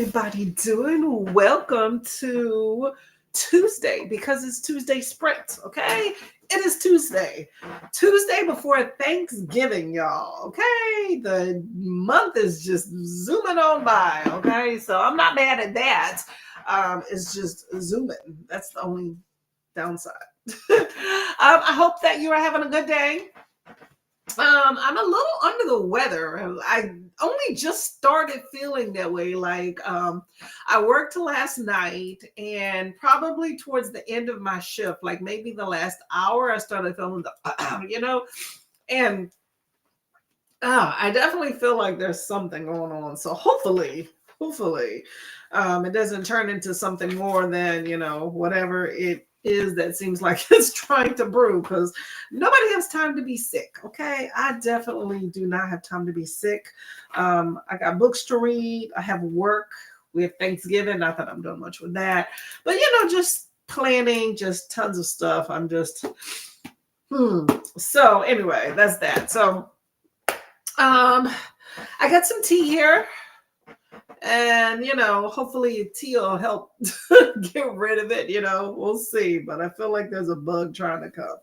everybody doing? Welcome to Tuesday because it's Tuesday Sprint, okay? It is Tuesday. Tuesday before Thanksgiving, y'all, okay? The month is just zooming on by, okay? So I'm not mad at that. It's just zooming. That's the only downside. I hope that you are having a good day. I'm a little under the weather. I only just started feeling that way. I worked last night, and probably towards the end of my shift, like maybe the last hour, I started feeling and I definitely feel like there's something going on. So hopefully, it doesn't turn into something more than whatever it is that seems like it's trying to brew. Because nobody has time to be sick. Okay, I definitely do not have time to be sick. I got books to read. I have work. We have Thanksgiving. Not that I'm doing much with that, but just planning, just tons of stuff. I'm just So anyway, that's that. So I got some tea here, and hopefully tea will help get rid of it. We'll see, but I feel like there's a bug trying to come.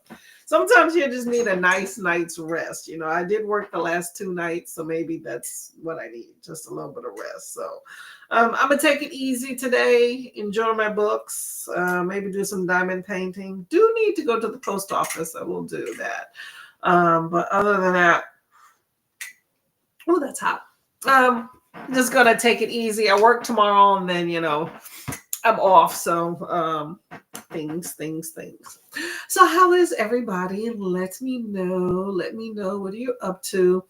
Sometimes you just need a nice night's rest. I did work the last 2 nights, so maybe that's what I need, just a little bit of rest. So I'm gonna take it easy today, enjoy my books, maybe do some diamond painting. Do need to go to the post office. I will do that, but other than that, oh, that's hot. Just gonna take it easy. I work tomorrow, and then I'm off. So things. So how is everybody? Let me know. What are you up to?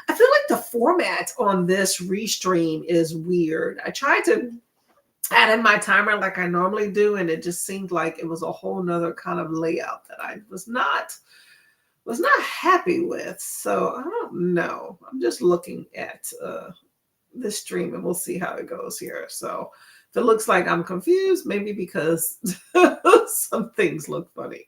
I feel like the format on this restream is weird. I tried to add in my timer like I normally do, and it just seemed like it was a whole nother kind of layout that I was not happy with. So I don't know. I'm just looking at this stream, and we'll see how it goes here. So if it looks like I'm confused, maybe because some things look funny.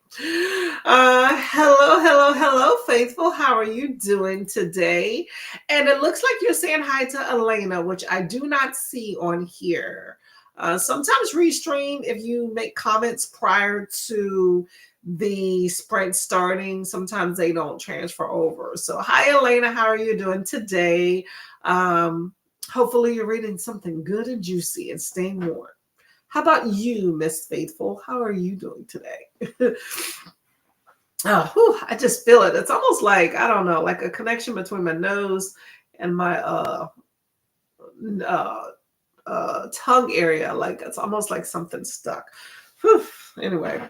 Hello, faithful. How are you doing today? And it looks like you're saying hi to Elena, which I do not see on here. Sometimes Restream, if you make comments prior to the sprint starting, sometimes they don't transfer over. So hi, Elena. How are you doing today? Hopefully you're reading something good and juicy and staying warm. How about you, Miss Faithful? How are you doing today? I just feel it. It's almost like, I don't know, like a connection between my nose and my tongue area. Like it's almost like something stuck. Whew. Anyway,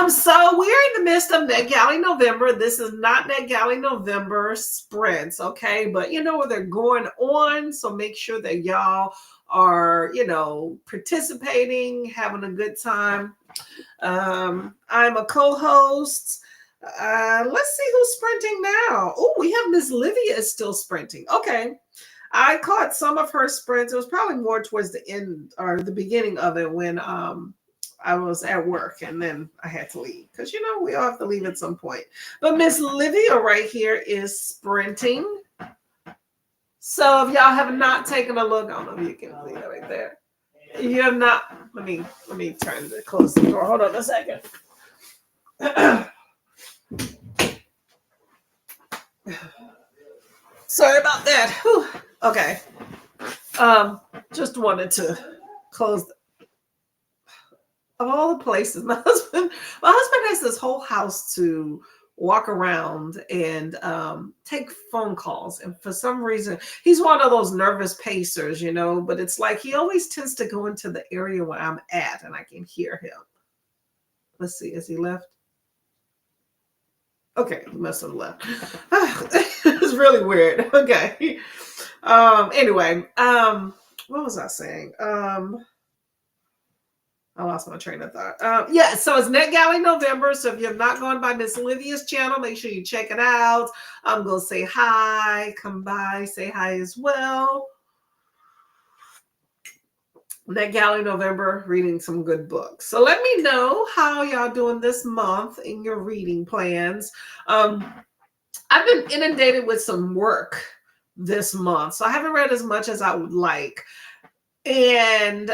so we're in the midst of NetGalley November. This is not NetGalley November sprints, okay? But where they're going on, so make sure that y'all are, participating, having a good time. I'm a co-host. Let's see who's sprinting now. Oh, we have Miss Livia is still sprinting. Okay. I caught some of her sprints. It was probably more towards the end or the beginning of it when I was at work, and then I had to leave because we all have to leave at some point. But Miss Livia right here is sprinting. So if y'all have not taken a look, I don't know if you can see that right there. You have not. Let me close the door. Hold on a second. Sorry about that. Whew. Okay. Just wanted to close. Of all the places, my husband has this whole house to walk around and take phone calls. And for some reason, he's one of those nervous pacers, but it's like he always tends to go into the area where I'm at and I can hear him. Let's see, is he left? Okay, he must have left. It's really weird. Okay. Anyway, what was I saying? I lost my train of thought. So it's NetGalley November. So if you have not gone by Miss Livia's channel, make sure you check it out. I'm going to say hi. Come by, say hi as well. NetGalley November, reading some good books. So let me know how y'all doing this month in your reading plans. I've been inundated with some work this month, so I haven't read as much as I would like. And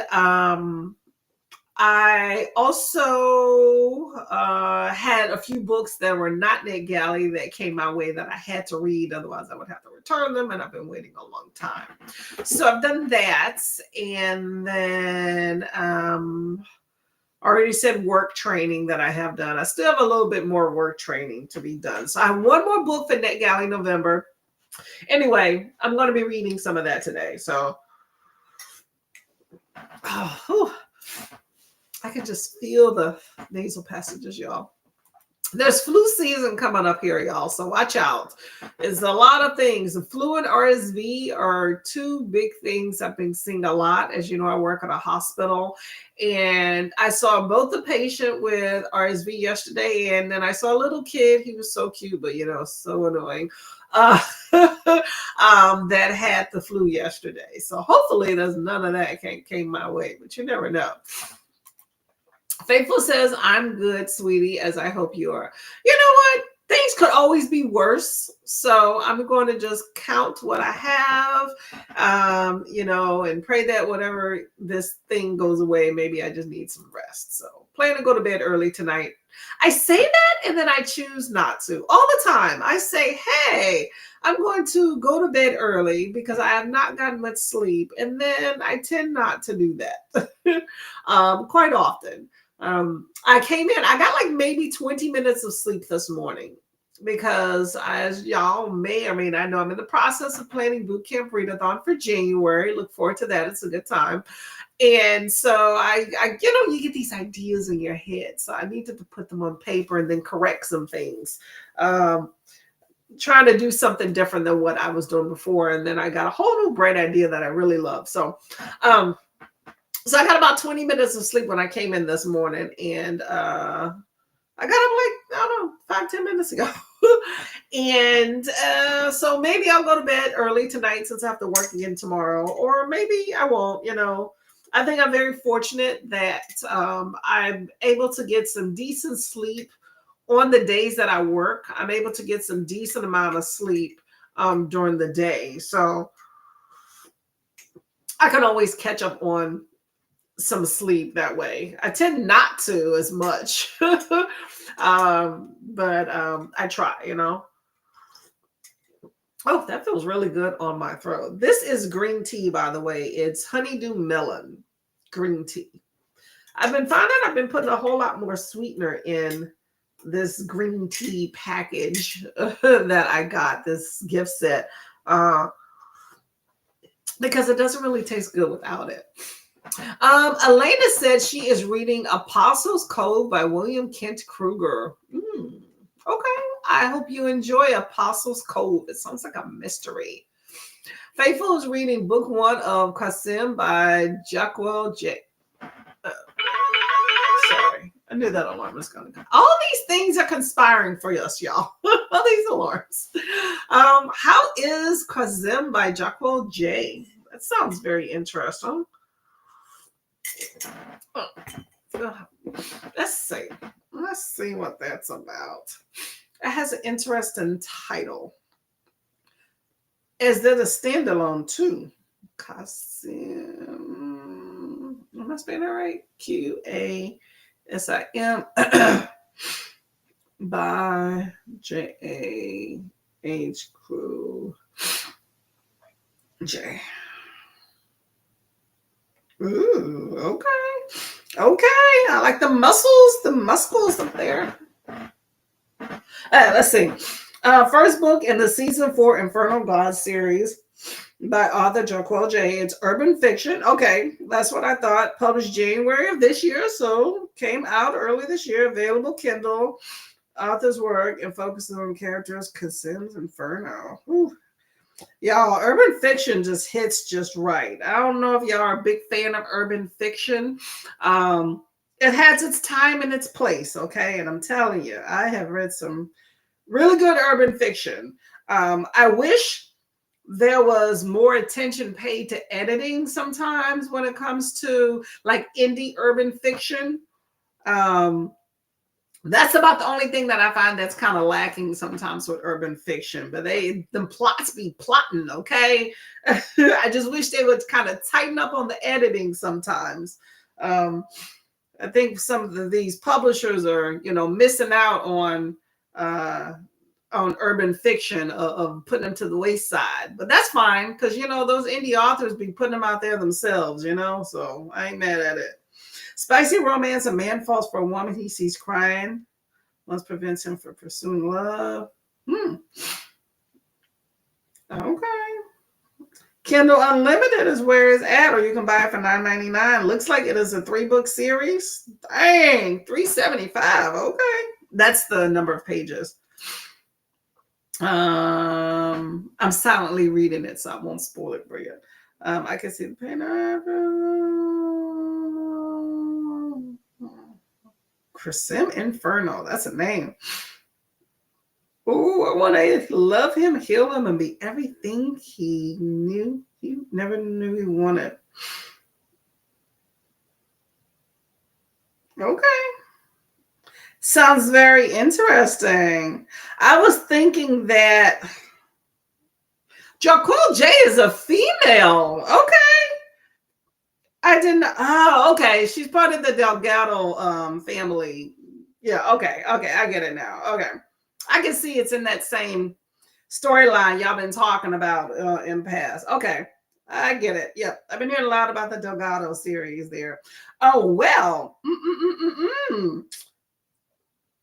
I also had a few books that were not NetGalley that came my way that I had to read. Otherwise, I would have to return them, and I've been waiting a long time. So I've done that. And then already said work training that I have done. I still have a little bit more work training to be done. So I have one more book for NetGalley November. Anyway, I'm going to be reading some of that today. So I can just feel the nasal passages, y'all. There's flu season coming up here, y'all. So watch out. There's a lot of things. The flu and RSV are two big things I've been seeing a lot. As you know, I work at a hospital, and I saw both the patient with RSV yesterday, and then I saw a little kid. He was so cute, but so annoying. That had the flu yesterday. So hopefully there's none of that came my way, but you never know. Faithful says, I'm good, sweetie, as I hope you are. You know what? Things could always be worse. So I'm going to just count what I have, and pray that whatever this thing goes away, maybe I just need some rest. So plan to go to bed early tonight. I say that and then I choose not to. All the time I say, hey, I'm going to go to bed early because I have not gotten much sleep. And then I tend not to do that quite often. I came in, I got like maybe 20 minutes of sleep this morning because, as y'all may or may not know, I'm in the process of planning Boot Camp Readathon for January. Look forward to that. It's a good time. And so I you get these ideas in your head. So I needed to put them on paper and then correct some things. Trying to do something different than what I was doing before. And then I got a whole new bright idea that I really love. So I got about 20 minutes of sleep when I came in this morning, and I got up like, 5-10 minutes ago. And so maybe I'll go to bed early tonight since I have to work again tomorrow, or maybe I won't. I think I'm very fortunate that I'm able to get some decent sleep on the days that I work. I'm able to get some decent amount of sleep during the day. So I can always catch up on some sleep that way. I tend not to as much, but I try, Oh, that feels really good on my throat. This is green tea, by the way. It's honeydew melon green tea. I've been finding I've been putting a whole lot more sweetener in this green tea package that I got, this gift set, because it doesn't really taste good without it. Elena said she is reading Apostles' Cove by William Kent Kruger. Okay. I hope you enjoy Apostles' Cove. It sounds like a mystery. Faithful is reading book 1 of Qasim by Jacquel J. Sorry. I knew that alarm was going to come. All these things are conspiring for us, y'all. All these alarms. How is Qasim by Jacquel J? That sounds very interesting. Let's see what that's about. It has an interesting title. Is that a standalone too? Qasim. Am I spelling that right? Qasim by J-A-H Crew J. Ooh, okay. Okay, I like the muscles up there. Let's see. First book in the season 4 Infernal Gods series by author Jacquel J. It's urban fiction. Okay, that's what I thought. Published January of this year, so came out early this year. Available Kindle. Author's work and focuses on characters Qasim's Inferno. Ooh. Y'all, urban fiction just hits just right. I don't know if y'all are a big fan of urban fiction. It has its time and its place, okay? And I'm telling you, I have read some really good urban fiction. I wish there was more attention paid to editing sometimes when it comes to like indie urban fiction. That's about the only thing that I find that's kind of lacking sometimes with urban fiction. But the plots be plotting, okay? I just wish they would kind of tighten up on the editing sometimes. Um, I think some of these publishers are, missing out uh, on urban fiction of putting them to the wayside. But that's fine because those indie authors be putting them out there themselves. So I ain't mad at it. Spicy romance: a man falls for a woman he sees crying. Once prevents him from pursuing love. Okay. Kindle Unlimited is where it's at, or you can buy it for $9.99. Looks like it is a 3-book series. Dang, $3.75. Okay. That's the number of pages. I'm silently reading it, so I won't spoil it for you. I can see the painter. Crescent Inferno. That's a name. Oh, I want to love him, heal him, and be everything he never knew he wanted. Okay. Sounds very interesting. I was thinking that Jaquil J is a female. Okay. I didn't. Oh, okay. She's part of the Delgado family. Yeah. Okay. Okay. I get it now. Okay. I can see it's in that same storyline y'all been talking about in past. Okay. I get it. Yep. I've been hearing a lot about the Delgado series there. Oh, well.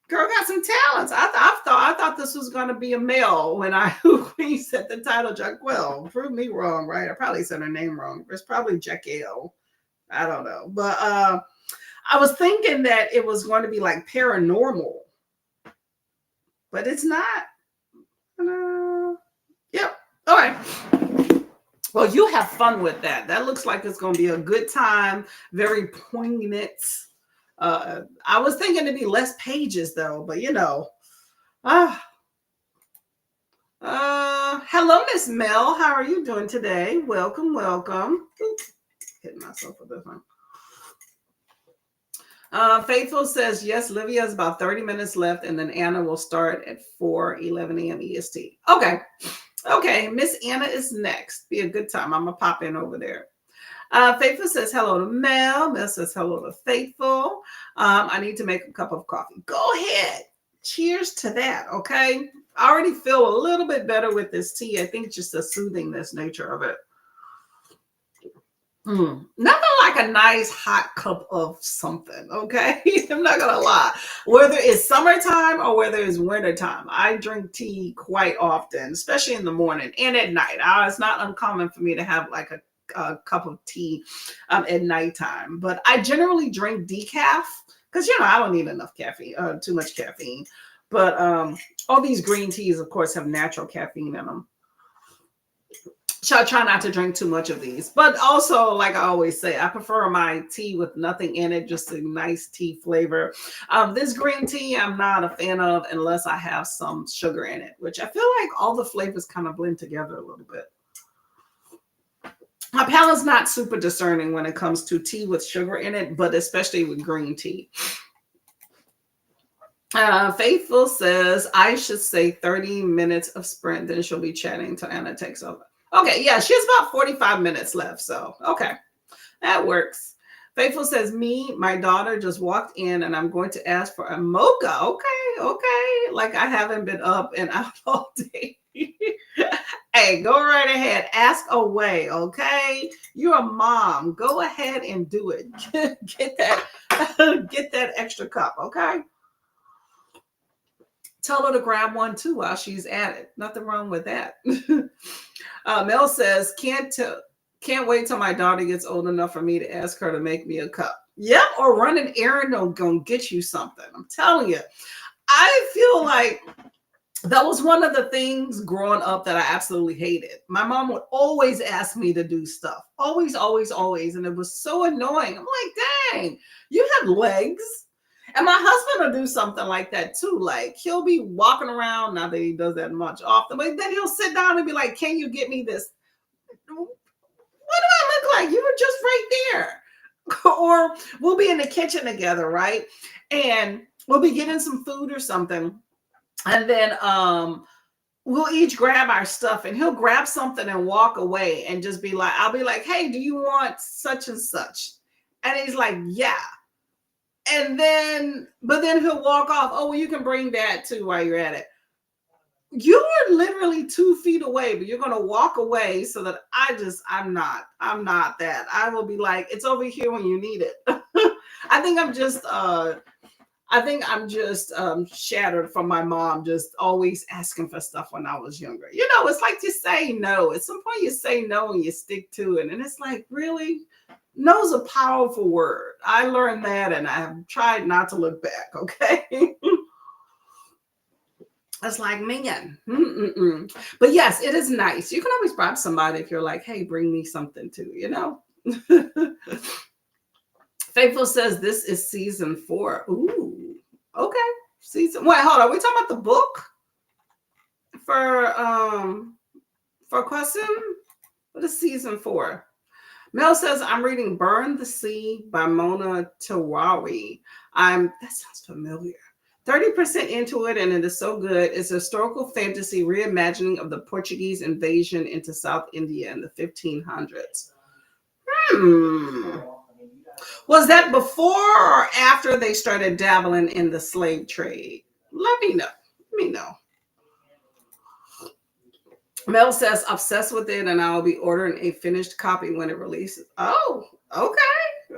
Girl got some talents. I thought this was going to be a male when when you said the title Jaquil. Prove me wrong, right? I probably said her name wrong. It's probably Jaquil. I don't know. But I was thinking that it was going to be like paranormal, but it's not. Yep. All right. Well, you have fun with that. That looks like it's going to be a good time. Very poignant. I was thinking it'd be less pages though, but hello, Miss Mel. How are you doing today? Welcome, welcome. Oops, hitting myself with this one. Faithful says, yes, Livia has about 30 minutes left, and then Anna will start at 4:11 a.m. EST. Okay, Miss Anna is next. Be a good time. I'm going to pop in over there. Faithful says hello to Mel. Mel says hello to Faithful. I need to make a cup of coffee. Go ahead. Cheers to that, okay? I already feel a little bit better with this tea. I think just the soothingness nature of it. Nothing like a nice hot cup of something, okay? I'm not gonna lie. Whether it's summertime or whether it's wintertime, I drink tea quite often, especially in the morning and at night. It's not uncommon for me to have like a cup of tea at nighttime, but I generally drink decaf because I don't need enough caffeine, too much caffeine. But all these green teas, of course, have natural caffeine in them. So I try not to drink too much of these. But also, like I always say, I prefer my tea with nothing in it, just a nice tea flavor. This green tea, I'm not a fan of unless I have some sugar in it, which I feel like all the flavors kind of blend together a little bit. My palate's not super discerning when it comes to tea with sugar in it, but especially with green tea. Faithful says, I should say 30 minutes of sprint, then she'll be chatting till Anna takes over. Okay, yeah, she has about 45 minutes left. So, okay, that works. Faithful says, my daughter just walked in and I'm going to ask for a mocha. Okay. Like I haven't been up and out all day. Hey, go right ahead. Ask away, okay? You're a mom. Go ahead and do it. Get that extra cup, okay? Tell her to grab one too while she's at it. Nothing wrong with that. Mel says, can't wait till my daughter gets old enough for me to ask her to make me a cup. Yep, or run an errand or go get you something. I'm telling you. I feel like that was one of the things growing up that I absolutely hated. My mom would always ask me to do stuff. Always, always, always. And it was so annoying. I'm like, dang, you have legs. And my husband will do something like that too. Like he'll be walking around, not that he does that much often, but then he'll sit down and be like, can you get me this? What do I look like? You were just right there. Or we'll be in the kitchen together, right? And we'll be getting some food or something, and then we'll each grab our stuff, and he'll grab something and walk away and just be like, I'll be like, hey, do you want such and such? And he's like, yeah. And then, but then he'll walk off. Oh, well, you can bring that too while you're at it. You're literally 2 feet away, but you're going to walk away so that I'm not that. I will be like, it's over here when you need it. I think I'm just, shattered from my mom just always asking for stuff when I was younger. You know, it's like to say no. At some point, you say no and you stick to it. And it's like, really? No's a powerful word. I learned that and I have tried not to look back, okay? It's like, man. Mm-mm-mm. But yes, it is nice. You can always bribe somebody if you're like, hey, bring me something too, you know? Faithful says this is season 4. Ooh, okay. Season. Wait, hold on. We talking about the book for question? What is season 4? Mel says I'm reading "Burn the Sea" by Mona Tawari. That sounds familiar. 30% into it, and it is so good. It's a historical fantasy reimagining of the Portuguese invasion into South India in the 1500s. Was that before or after they started dabbling in the slave trade? Let me know. Let me know. Mel says, obsessed with it, and I'll be ordering a finished copy when it releases. Oh, okay.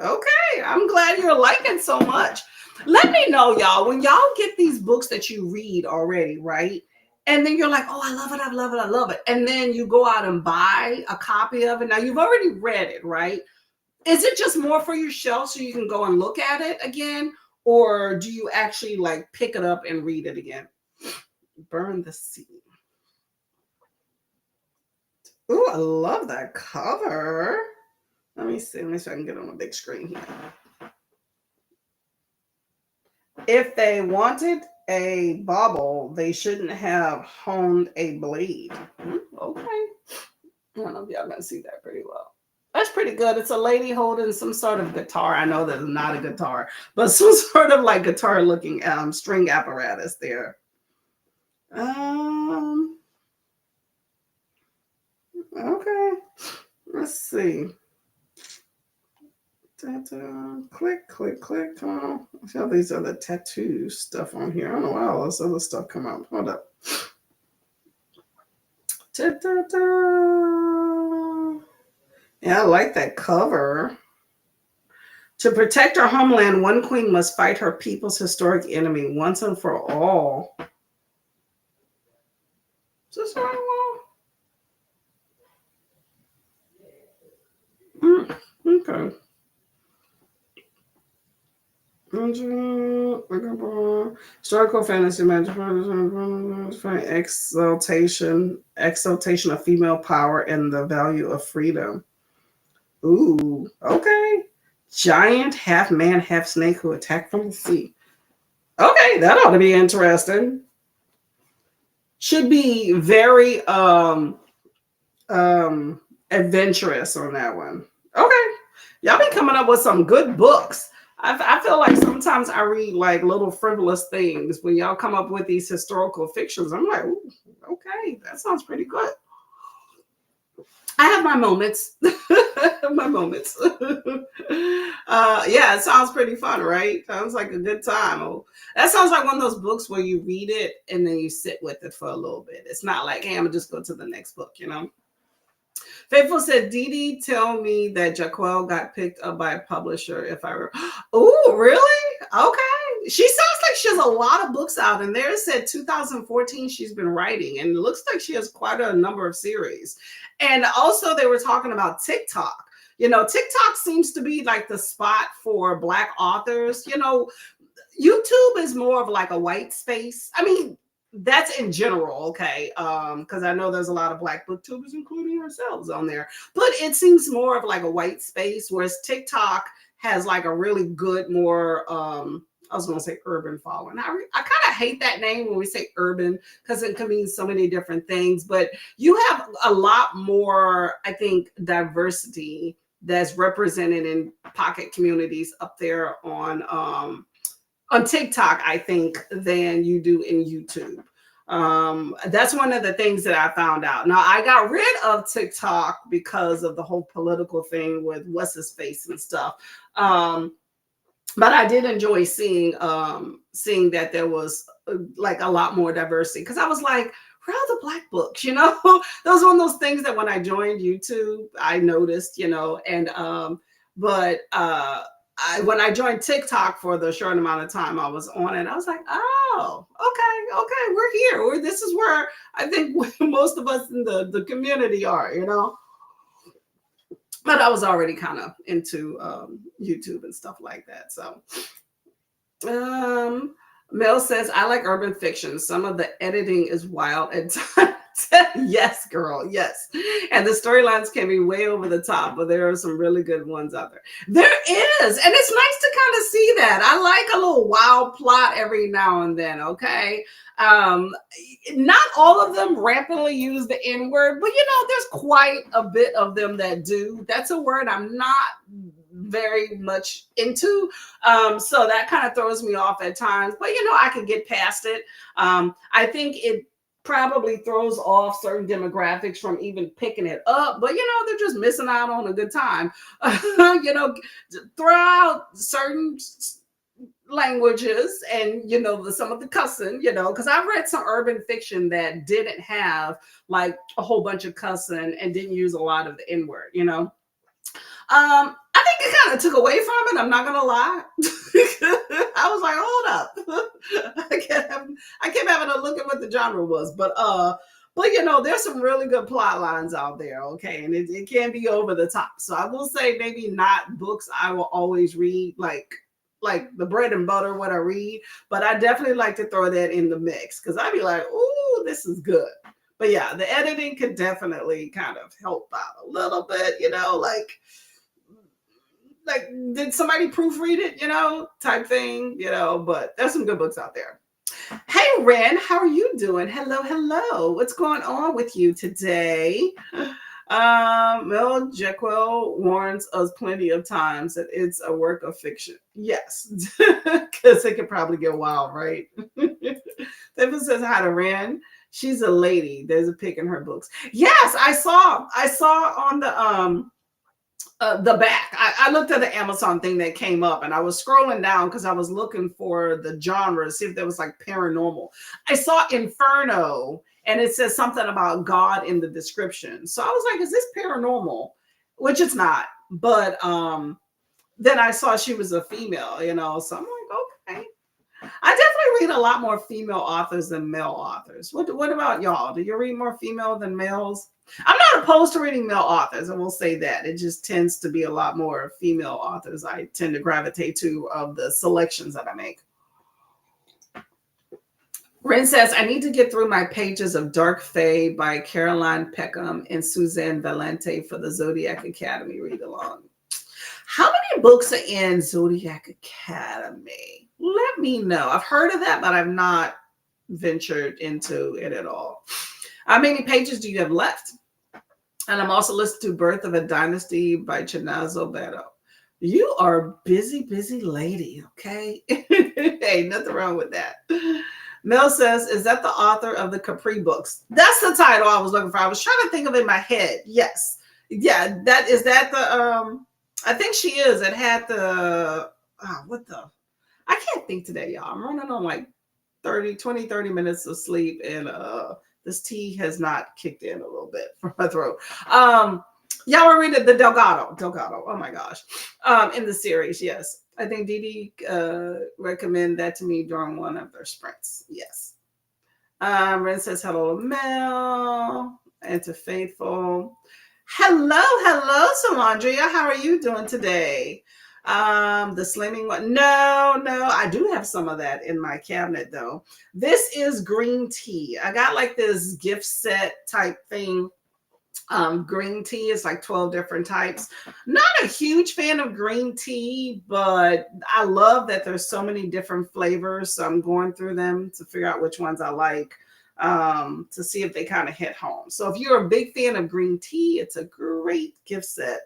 Okay. I'm glad you're liking so much. Let me know, y'all, when y'all get these books that you read already, right? And then you're like, oh, I love it. I love it. I love it. And then you go out and buy a copy of it. Now, you've already read it, right? Is it just more for your shelf so you can go and look at it again? Or do you actually like pick it up and read it again? Burn the Sea. Ooh, I love that cover. Let me see. Let me see if I can get on a big screen here. If they wanted a bauble, they shouldn't have honed a blade. Okay. I don't know if y'all can see that pretty well. That's pretty good. It's a lady holding some sort of guitar. I know that it's not a guitar, but some sort of like guitar looking string apparatus there. Okay. Let's see. Click, click, click. Come on. I feel these other tattoo stuff on here. I don't know why all this other stuff come up. Hold up. Yeah, I like that cover. To protect her homeland, one queen must fight her people's historic enemy once and for all. Is this the right one? Okay. Historical fantasy magic exaltation of female power and the value of freedom. Ooh, okay. Giant half man, half snake who attack from the sea. Okay, that ought to be interesting. Should be very adventurous on that one. Okay. Y'all be coming up with some good books. I feel like sometimes I read like little frivolous things when y'all come up with these historical fictions. I'm like, ooh, okay, that sounds pretty good. I have my moments. My moments. Yeah, it sounds pretty fun, right? Sounds like a good time. Oh, that sounds like one of those books where you read it and then you sit with it for a little bit. It's not like, hey, I'm gonna just go to the next book, you know? Faithful said, Dee tell me that Jaquel got picked up by a publisher. If I remember. Oh, really? Okay. She sounds like she has a lot of books out, and there it said 2014 she's been writing, and it looks like she has quite a number of series. And also they were talking about TikTok. You know, TikTok seems to be like the spot for Black authors. You know, YouTube is more of like a white space. I mean, that's in general, okay, because I know there's a lot of Black booktubers, including ourselves, on there, but it seems more of like a white space, whereas TikTok has like a really good, more I was going to say urban following. I kind of hate that name when we say urban because it can mean so many different things, but you have a lot more, I think, diversity that's represented in pocket communities up there on on TikTok, I think, than you do in YouTube. That's one of the things that I found out. Now, I got rid of TikTok because of the whole political thing with what's his face and stuff. Um, but I did enjoy seeing that there was like a lot more diversity, because I was like, where are the black books? Those one of those things that when I joined YouTube, I noticed, and but when I joined TikTok for the short amount of time I was on it, I was like, oh, okay, we're here. This is where I think most of us in the community are. But I was already kind of into YouTube and stuff like that. So, Mel says, I like urban fiction. Some of the editing is wild at times. Yes, girl. Yes. And the storylines can be way over the top, but there are some really good ones out there. There is. And it's nice to kind of see that. I like a little wild plot every now and then. Okay. Not all of them rampantly use the N word, but there's quite a bit of them that do. That's a word I'm not very much into. So that kind of throws me off at times, but I can get past it. I think it probably throws off certain demographics from even picking it up, but they're just missing out on a good time. Throw out certain languages and some of the cussing, because I've read some urban fiction that didn't have like a whole bunch of cussing and didn't use a lot of the N word. I think it kind of took away from it. I'm not gonna lie. I was like, hold up. I kept having a look at what the genre was, but there's some really good plot lines out there, okay, and it can be over the top. So I will say maybe not books I will always read, like the bread and butter what I read, but I definitely like to throw that in the mix, because I'd be like, ooh, this is good. But yeah, the editing could definitely kind of help out a little bit, like did somebody proofread it, type thing, but there's some good books out there. Hey, Ren, how are you doing? Hello. What's going on with you today? Mel Jekyll warns us plenty of times that it's a work of fiction. Yes, because it could probably get wild, right? Devin says hi to Ren. She's a lady. There's a pic in her books. Yes, I saw on the back. I looked at the Amazon thing that came up, and I was scrolling down because I was looking for the genre, see if there was like paranormal. I saw Inferno, and it says something about God in the description. So I was like, is this paranormal? Which it's not. But then I saw she was a female, so I'm like, okay. I definitely read a lot more female authors than male authors. What about y'all? Do you read more female than males? I'm not opposed to reading male authors, and we'll say that. It just tends to be a lot more female authors I tend to gravitate to of the selections that I make. Ren says, I need to get through my pages of Dark Fae by Caroline Peckham and Suzanne Valente for the Zodiac Academy read-along. How many books are in Zodiac Academy? Let me know. I've heard of that, but I've not ventured into it at all. How many pages do you have left? And I'm also listening to Birth of a Dynasty by Chinazo Beto. You are a busy lady, okay? Hey, nothing wrong with that. Mel says, is that the author of the Capri books? That's the title I was looking for. I was trying to think of it in my head. Yes. Yeah, I think she is. It had I can't think today, y'all. I'm running on like 30 minutes of sleep, and this tea has not kicked in a little bit from my throat. Y'all were reading the Delgado. Oh my gosh. In the series, yes. I think Dee recommended that to me during one of their sprints. Yes. Ren says hello to Mel and to Faithful. Hello, Salandria. How are you doing today? The slimming one. No, I do have some of that in my cabinet though. This is green tea. I got like this gift set type thing. Green tea is like 12 different types. Not a huge fan of green tea, but I love that there's so many different flavors. So I'm going through them to figure out which ones I like, to see if they kind of hit home. So if you're a big fan of green tea, it's a great gift set.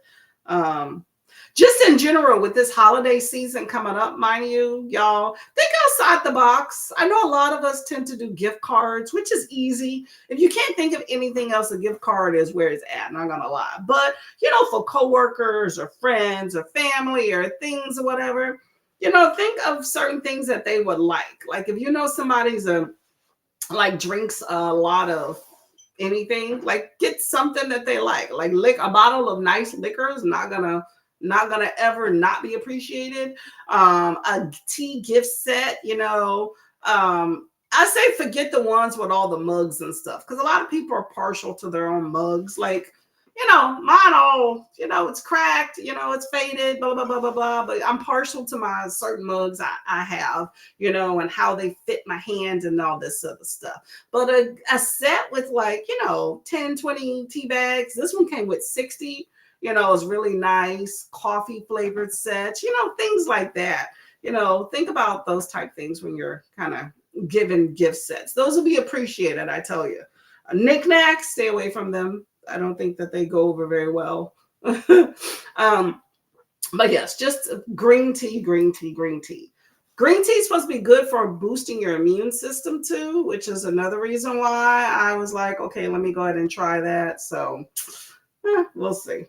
Just in general, with this holiday season coming up, mind you, y'all, think outside the box. I know a lot of us tend to do gift cards, which is easy. If you can't think of anything else, a gift card is where it's at, not gonna lie. But for coworkers or friends or family or things or whatever, think of certain things that they would like. Like if somebody's like drinks a lot of anything, like get something that they like a bottle of nice liquor is not gonna ever not be appreciated. A tea gift set, I say forget the ones with all the mugs and stuff, because a lot of people are partial to their own mugs. Like, mine all, it's cracked, it's faded, blah, blah, blah, blah, blah. But I'm partial to my certain mugs I have, and how they fit my hands and all this other stuff. But a set with 10, 20 tea bags, this one came with 60, it's really nice, coffee flavored sets, things like that. Think about those type things when you're kind of giving gift sets. Those will be appreciated, I tell you. Knickknacks, stay away from them. I don't think that they go over very well. But yes, just green tea, green tea, green tea. Green tea is supposed to be good for boosting your immune system too, which is another reason why I was like, okay, let me go ahead and try that. So we'll see.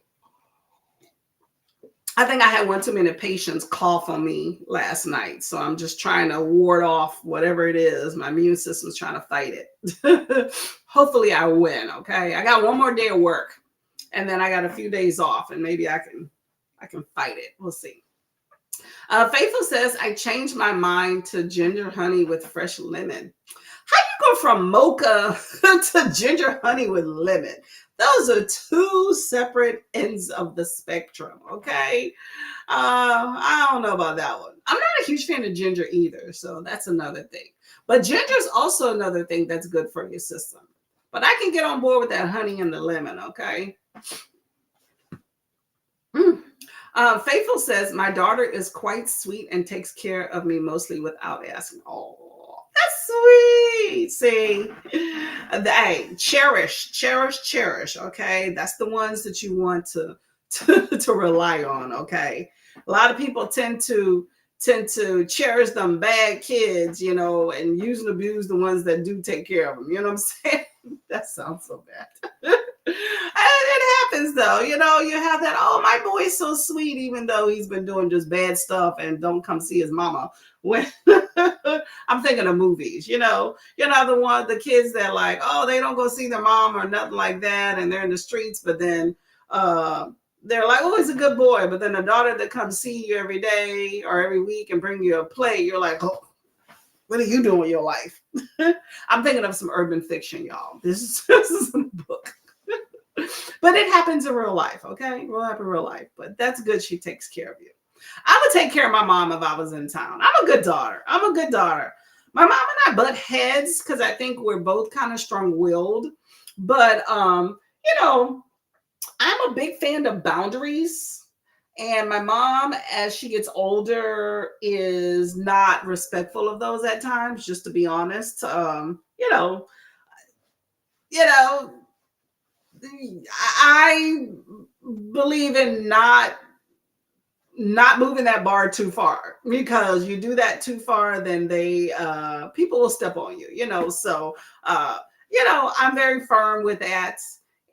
I think I had one too many patients cough on me last night. So I'm just trying to ward off whatever it is. My immune system's trying to fight it. Hopefully I win. Okay. I got one more day of work and then I got a few days off and maybe I can fight it. We'll see. Faithful says, I changed my mind to ginger honey with fresh lemon. How you go from mocha to ginger honey with lemon? Those are two separate ends of the spectrum, okay? I don't know about that one. I'm not a huge fan of ginger either, so that's another thing. But ginger is also another thing that's good for your system. But I can get on board with that honey and the lemon, okay? Faithful says, my daughter is quite sweet and takes care of me mostly without asking. Oh, that's sweet. See, hey, cherish. Okay, that's the ones that you want to rely on. Okay, a lot of people tend to cherish them bad kids, and use and abuse the ones that do take care of them. You know what I'm saying? That sounds so bad. It happens though, you have that, oh, my boy's so sweet, even though he's been doing just bad stuff and don't come see his mama. When I'm thinking of movies, the kids that like, oh, they don't go see their mom or nothing like that, and they're in the streets, but then they're like, oh, he's a good boy, but then a daughter that comes see you every day or every week and bring you a plate, you're like, oh, what are you doing with your life? I'm thinking of some urban fiction, y'all. This is a book. But it happens in real life, okay? It will happen in real life. But that's good she takes care of you. I would take care of my mom if I was in town. I'm a good daughter. My mom and I butt heads because I think we're both kind of strong-willed. But, I'm a big fan of boundaries. And my mom, as she gets older, is not respectful of those at times, just to be honest. I believe in not moving that bar too far, because you do that too far, then people will step on you, so I'm very firm with that,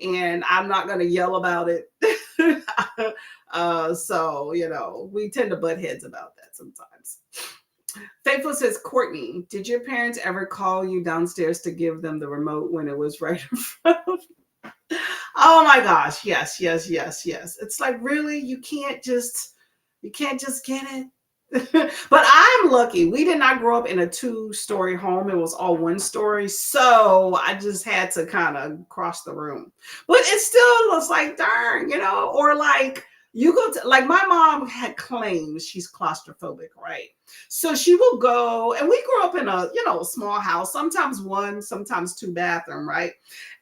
and I'm not going to yell about it. So we tend to butt heads about that sometimes. Faithful says, Courtney, did your parents ever call you downstairs to give them the remote when it was right in front of you? Oh my gosh, yes. It's like, really, you can't just get it. But I'm lucky. We did not grow up in a 2-story home. It was all 1 story. So I just had to kind of cross the room. But it still looks like, darn, or like you go to, like, my mom had claims she's claustrophobic, right? So she will go, and we grew up in a small house, sometimes 1, sometimes 2 bathroom, right?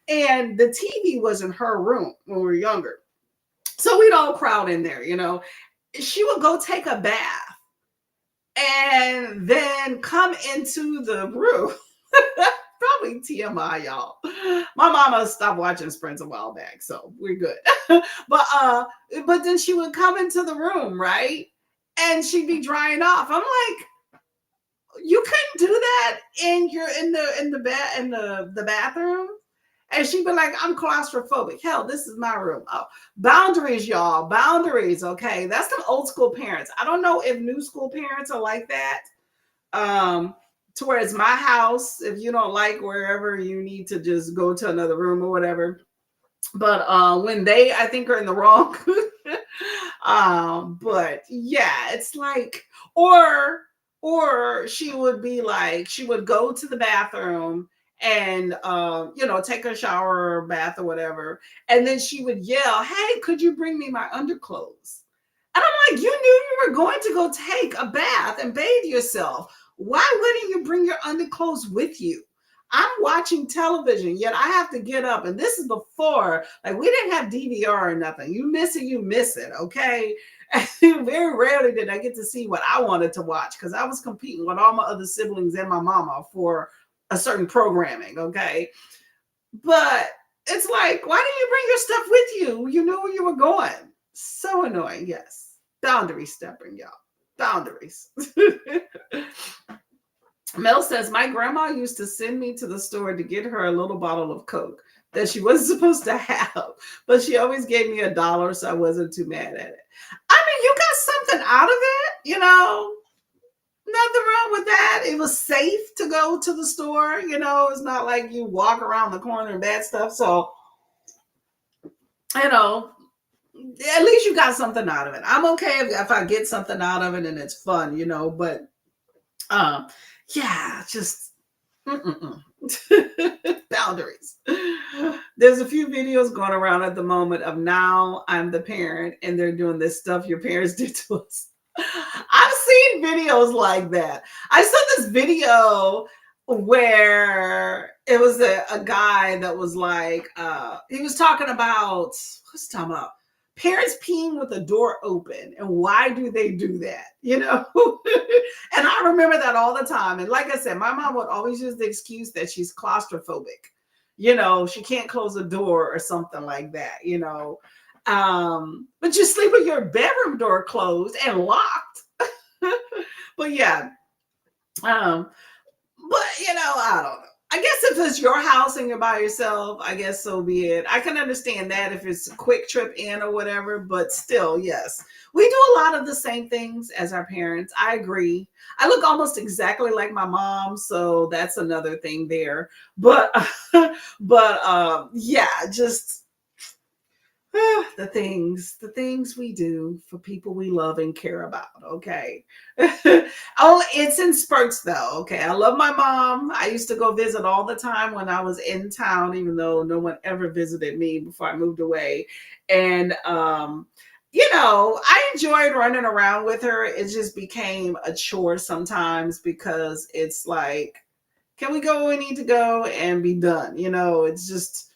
And the TV was in her room when we were younger. So we'd all crowd in there, She would go take a bath and then come into the room, we TMI, y'all. My mama stopped watching Sprints a while back, so we're good. But then she would come into the room, right? And she'd be drying off. I'm like, you couldn't do that in the bathroom. And she'd be like, I'm claustrophobic. Hell, this is my room. Oh, boundaries, y'all. Boundaries. Okay. That's the old school parents. I don't know if new school parents are like that. To where it's my house. If you don't like wherever, you need to just go to another room or whatever. But when they, I think, are in the wrong. But yeah, it's like, or she would be like, she would go to the bathroom and take a shower or bath or whatever, and then she would yell, hey, could you bring me my underclothes? And I'm like, you knew you were going to go take a bath and bathe yourself. Why wouldn't you bring your underclothes with you? I'm watching television, yet I have to get up. And this is before, like, we didn't have DVR or nothing. You miss it, you miss it, okay? Very rarely did I get to see what I wanted to watch because I was competing with all my other siblings and my mama for a certain programming, okay? But it's like, why didn't you bring your stuff with you? You knew where you were going. So annoying, yes. Boundary stepping, y'all. Boundaries. Mel says, my grandma used to send me to the store to get her a little bottle of Coke that she wasn't supposed to have, but she always gave me $1, so I wasn't too mad at it. I mean, you got something out of it, nothing wrong with that. It was safe to go to the store, it's not like you walk around the corner and bad stuff. So, at least you got something out of it. I'm okay if I get something out of it and it's fun, but yeah, just boundaries. There's a few videos going around at the moment of Now I'm the Parent and they're doing this stuff your parents did to us. I've seen videos like that. I saw this video where it was a guy that was like, he was talking about, what's he talking about? Parents peeing with the door open, and why do they do that? And I remember that all the time. And like I said, my mom would always use the excuse that she's claustrophobic. She can't close a door or something like that. But you sleep with your bedroom door closed and locked. But yeah, but I don't know. I guess if it's your house and you're by yourself, I guess so be it. I can understand that if it's a quick trip in or whatever, but still, yes. We do a lot of the same things as our parents. I agree. I look almost exactly like my mom, so that's another thing there. But yeah, just the things we do for people we love and care about. Okay. Oh, it's in spurts though. Okay. I love my mom. I used to go visit all the time when I was in town, even though no one ever visited me before I moved away. And, I enjoyed running around with her. It just became a chore sometimes because it's like, can we go where we need to go and be done? It's just,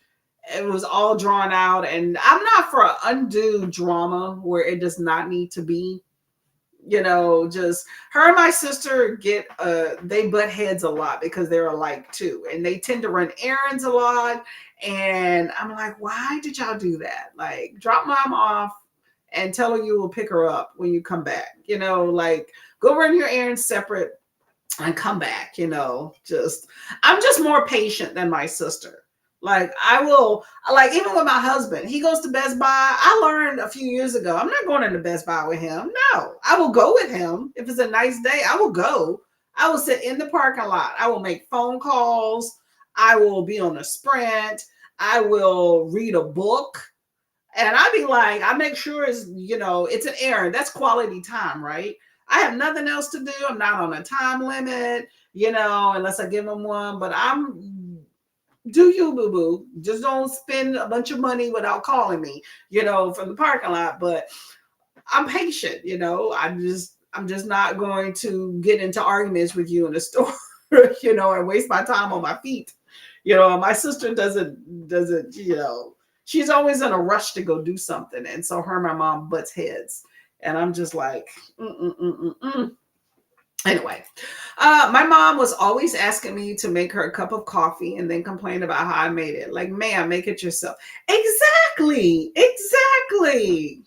it was all drawn out, and I'm not for undue drama where it does not need to be. Just her and my sister they butt heads a lot because they're alike too, and they tend to run errands a lot. And I'm like, why did y'all do that? Like, drop mom off and tell her you will pick her up when you come back. Like, go run your errands separate and come back. I'm just more patient than my sister. Like, I will, like, even with my husband, he goes to Best Buy. I learned a few years ago, I'm not going into Best Buy with him. No, I will go with him. If it's a nice day, I will go. I will sit in the parking lot. I will make phone calls. I will be on a Sprint. I will read a book. And I be like, I make sure it's an errand. That's quality time, right? I have nothing else to do. I'm not on a time limit, unless I give them one. But do you, boo boo? Just don't spend a bunch of money without calling me, from the parking lot. But I'm patient, I'm just not going to get into arguments with you in the store, and waste my time on my feet. My sister doesn't, she's always in a rush to go do something. And so her and my mom butts heads. And I'm just like, Anyway, my mom was always asking me to make her a cup of coffee and then complain about how I made it. Like, ma'am, make it yourself. Exactly. Exactly.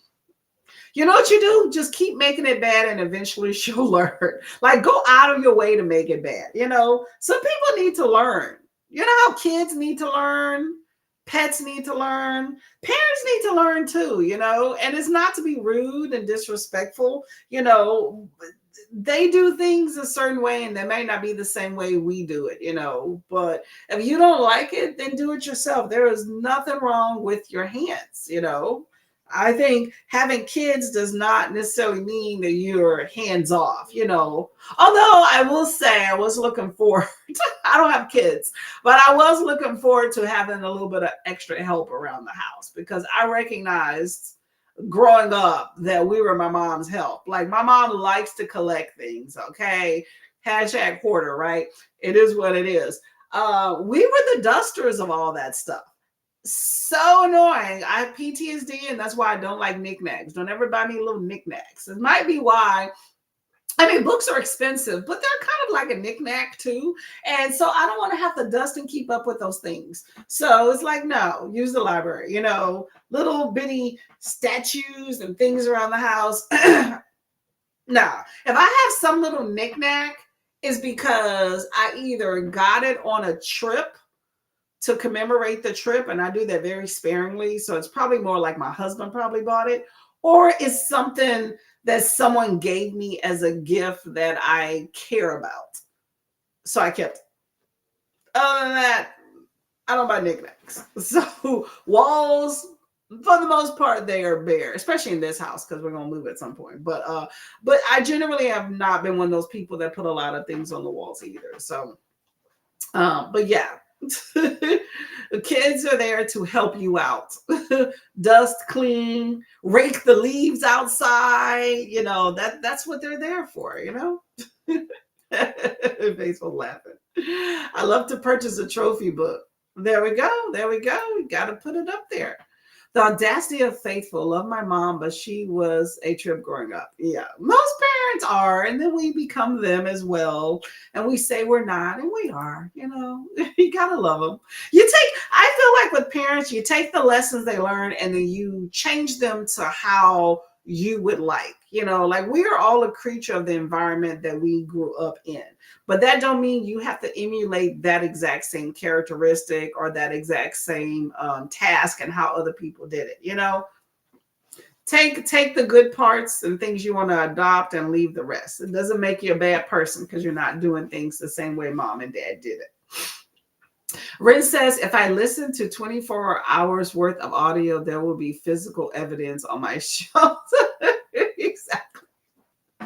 You know what you do? Just keep making it bad and eventually she'll learn. Like, go out of your way to make it bad. Some people need to learn. You know how kids need to learn? Pets need to learn. Parents need to learn too, and it's not to be rude and disrespectful. They do things a certain way and they may not be the same way we do it, but if you don't like it, then do it yourself. There is nothing wrong with your hands. I think having kids does not necessarily mean that you're hands off. Although I will say I was looking forward I don't have kids, but I was looking forward to having a little bit of extra help around the house because I recognized growing up that we were my mom's help. Like, my mom likes to collect things, okay? Hashtag hoarder, right? It is what it is. We were the dusters of all that stuff. So annoying. I have PTSD, and that's why I don't like knickknacks. Don't ever buy me little knickknacks. It might be why. I mean, books are expensive, but they're kind of like a knickknack too. And so I don't want to have to dust and keep up with those things. So it's like, no, use the library, little bitty statues and things around the house. Now, if I have some little knickknack, it's because I either got it on a trip to commemorate the trip, and I do that very sparingly. So it's probably more like my husband probably bought it, or it's something that someone gave me as a gift that I care about. So I kept it. Other than that, I don't buy knickknacks. So walls, for the most part, they are bare, especially in this house because we're gonna move at some point. But I generally have not been one of those people that put a lot of things on the walls either. So, but yeah. The kids are there to help you out. Dust, clean, rake the leaves outside. That's what they're there for. Baseball laughing. I love to purchase a trophy book. There we go. There we go. We got to put it up there. The audacity of faithful. Love my mom, but she was a trip growing up. Yeah, most parents are, and then we become them as well, and we say we're not, and we are. You gotta love them. I feel like with parents, you take the lessons they learn, and then you change them to how you would like. Like, we are all a creature of the environment that we grew up in. But that don't mean you have to emulate that exact same characteristic or that exact same task and how other people did it. Take the good parts and things you want to adopt and leave the rest. It doesn't make you a bad person because you're not doing things the same way mom and dad did it. Ren says, if I listen to 24 hours worth of audio, there will be physical evidence on my shelf. Exactly.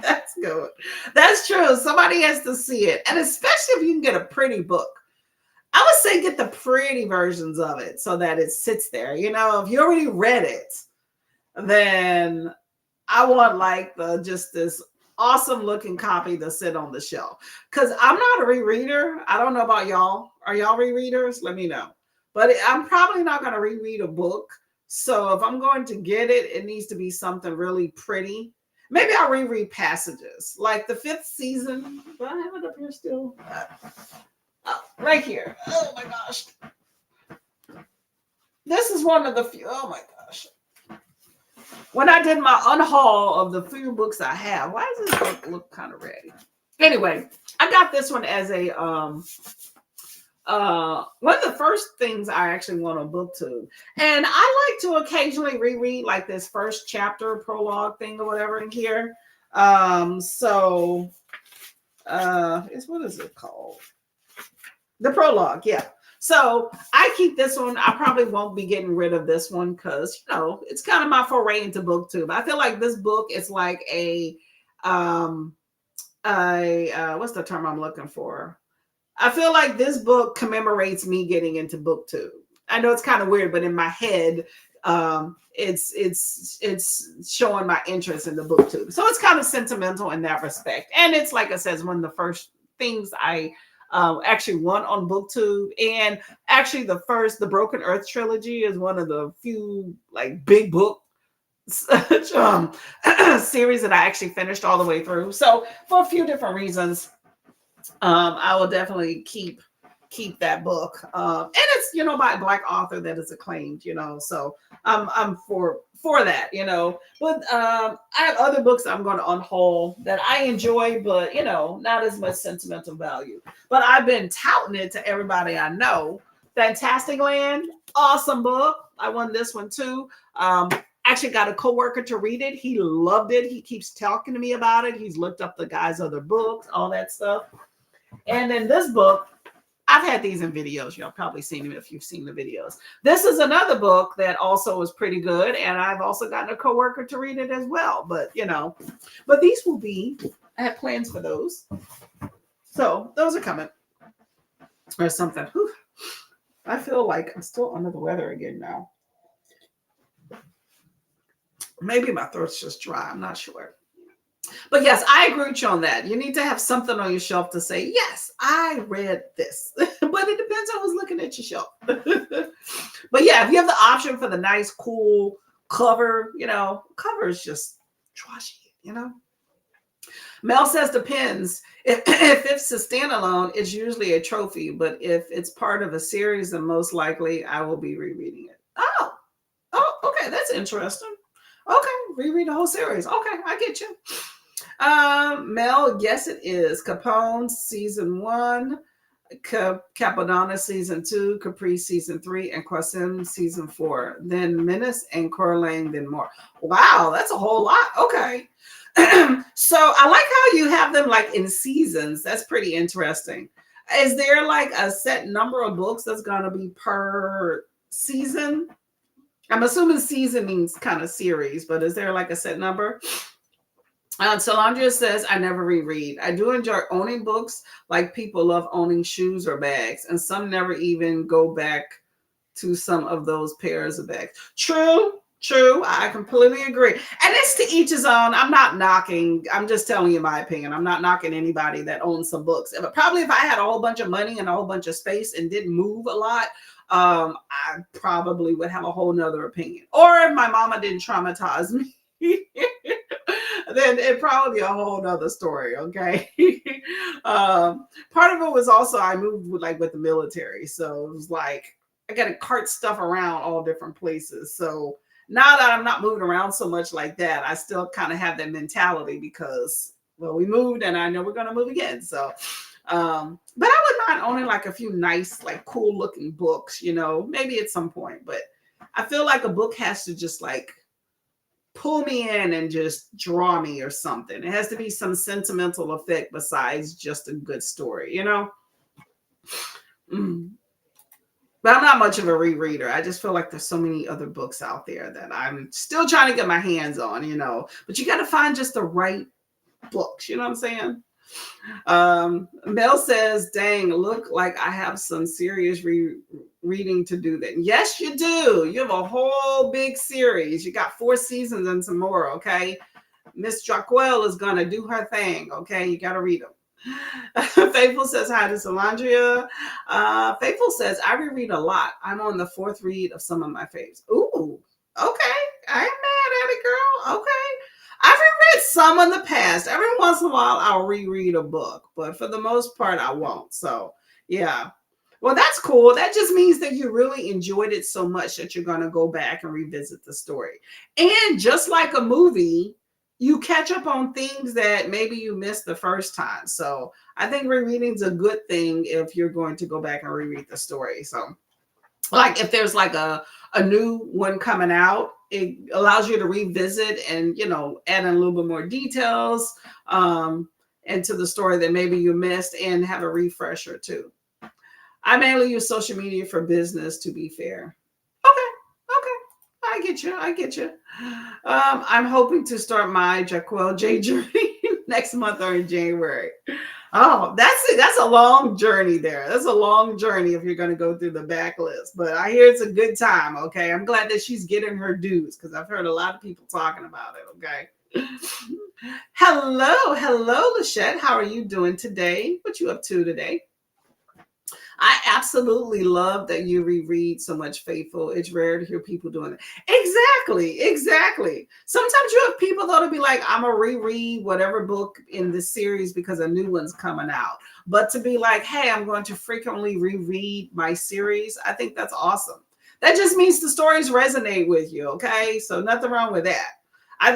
That's good. That's true. Somebody has to see it. And especially if you can get a pretty book. I would say get the pretty versions of it so that it sits there. If you already read it, then I want like just this awesome looking copy to sit on the shelf. Because I'm not a rereader. I don't know about y'all. Are y'all rereaders? Let me know. But I'm probably not going to reread a book. So if I'm going to get it, it needs to be something really pretty. Maybe I'll reread passages. Like the 5th season. Do I have it up here still? Right here. Oh my gosh. This is one of the few. Oh my gosh. When I did my unhaul of the few books I have, why does this book look kind of ready? Anyway, I got this one as a one of the first things I actually went on BookTube. And I like to occasionally reread like this first chapter prologue thing or whatever in here. So what is it called? The prologue, yeah. So I keep this one. I probably won't be getting rid of this one because, it's kind of my foray into BookTube. I feel like this book is like a what's the term I'm looking for? I feel like this book commemorates me getting into BookTube. I know it's kind of weird, but in my head, it's showing my interest in the BookTube. So it's kind of sentimental in that respect. And it's, like I said, one of the first things I actually won on BookTube. And actually the Broken Earth trilogy is one of the few like big book such series that I actually finished all the way through. So for a few different reasons, I will definitely keep that book. And it's, by a Black author that is acclaimed, so I'm for that, but I have other books I'm going to unhaul that I enjoy, but not as much sentimental value. But I've been touting it to everybody I know. Fantastic Land, awesome book. I won this one too. Actually got a coworker to read it. He loved it. He keeps talking to me about it. He's looked up the guy's other books, all that stuff. And then this book, I've had these in videos. Y'all probably seen them if you've seen the videos. This is another book that also is pretty good. And I've also gotten a coworker to read it as well. But, but these will be, I have plans for those. So those are coming. Or something. Whew. I feel like I'm still under the weather again now. Maybe my throat's just dry. I'm not sure. But yes, I agree with you on that. You need to have something on your shelf to say, yes, I read this. But it depends on who's looking at your shelf. But yeah, if you have the option for the nice, cool cover, cover is just trashy, Mel says depends. If it's a standalone, it's usually a trophy. But if it's part of a series, then most likely I will be rereading it. Oh, okay. That's interesting. Okay, reread the whole series. Okay, I get you. Mel, yes, it is. Capone season 1, Capadonna season 2, Caprice season 3, and Qasim season 4. Then Menace and Coraline, then more. Wow, that's a whole lot. Okay. So I like how you have them like in seasons. That's pretty interesting. Is there like a set number of books that's going to be per season? I'm assuming season means kind of series, but is there like a set number? Solandria says, I never reread. I do enjoy owning books like people love owning shoes or bags, and some never even go back to some of those pairs of bags. True. I completely agree. And it's to each his own. I'm not knocking. I'm just telling you my opinion. I'm not knocking anybody that owns some books. But probably if I had a whole bunch of money and a whole bunch of space and didn't move a lot, I probably would have a whole nother opinion. Or if my mama didn't traumatize me, then it'd probably be a whole nother story. Okay. Part of it was also I moved with the military. So it was like I got to cart stuff around all different places. So now that I'm not moving around so much like that, I still kind of have that mentality because, well, we moved and I know we're going to move again. So, but I would mind owning like a few nice, like cool looking books, maybe at some point. But I feel like a book has to just like pull me in and just draw me or something. It has to be some sentimental effect besides just a good story, But I'm not much of a rereader. I just feel like there's so many other books out there that I'm still trying to get my hands on, But you got to find just the right books. You know what I'm saying? Mel says, dang, look like I have some serious reading to do then. Yes, you do. You have a whole big series. You got 4 seasons and some more, okay? Miss Jaquel is going to do her thing, okay? You got to read them. Faithful says hi to Solandria. Faithful says, I reread a lot. I'm on the 4th read of some of my faves. Ooh, okay. I ain't mad at it, girl. Okay. I've reread some in the past. Every once in a while, I'll reread a book, but for the most part, I won't. So, yeah. Well, that's cool. That just means that you really enjoyed it so much that you're going to go back and revisit the story. And just like a movie, you catch up on things that maybe you missed the first time. So I think rereading is a good thing if you're going to go back and reread the story. So like if there's like a new one coming out, it allows you to revisit and, add in a little bit more details into the story that maybe you missed and have a refresher too. I mainly use social media for business, to be fair. Okay. I get you. I'm hoping to start my Jaquel J journey next month or in January. Oh, that's a long journey there. That's a long journey if you're going to go through the backlist. But I hear it's a good time, okay? I'm glad that she's getting her dues because I've heard a lot of people talking about it, okay? Hello, Lachette. How are you doing today? What you up to today? I absolutely love that you reread so much, Faithful. It's rare to hear people doing it. Exactly, exactly. Sometimes you have people that'll be like, I'm gonna reread whatever book in this series because a new one's coming out. But to be like, hey, I'm going to frequently reread my series, I think that's awesome. That just means the stories resonate with you, okay? So nothing wrong with that. I'm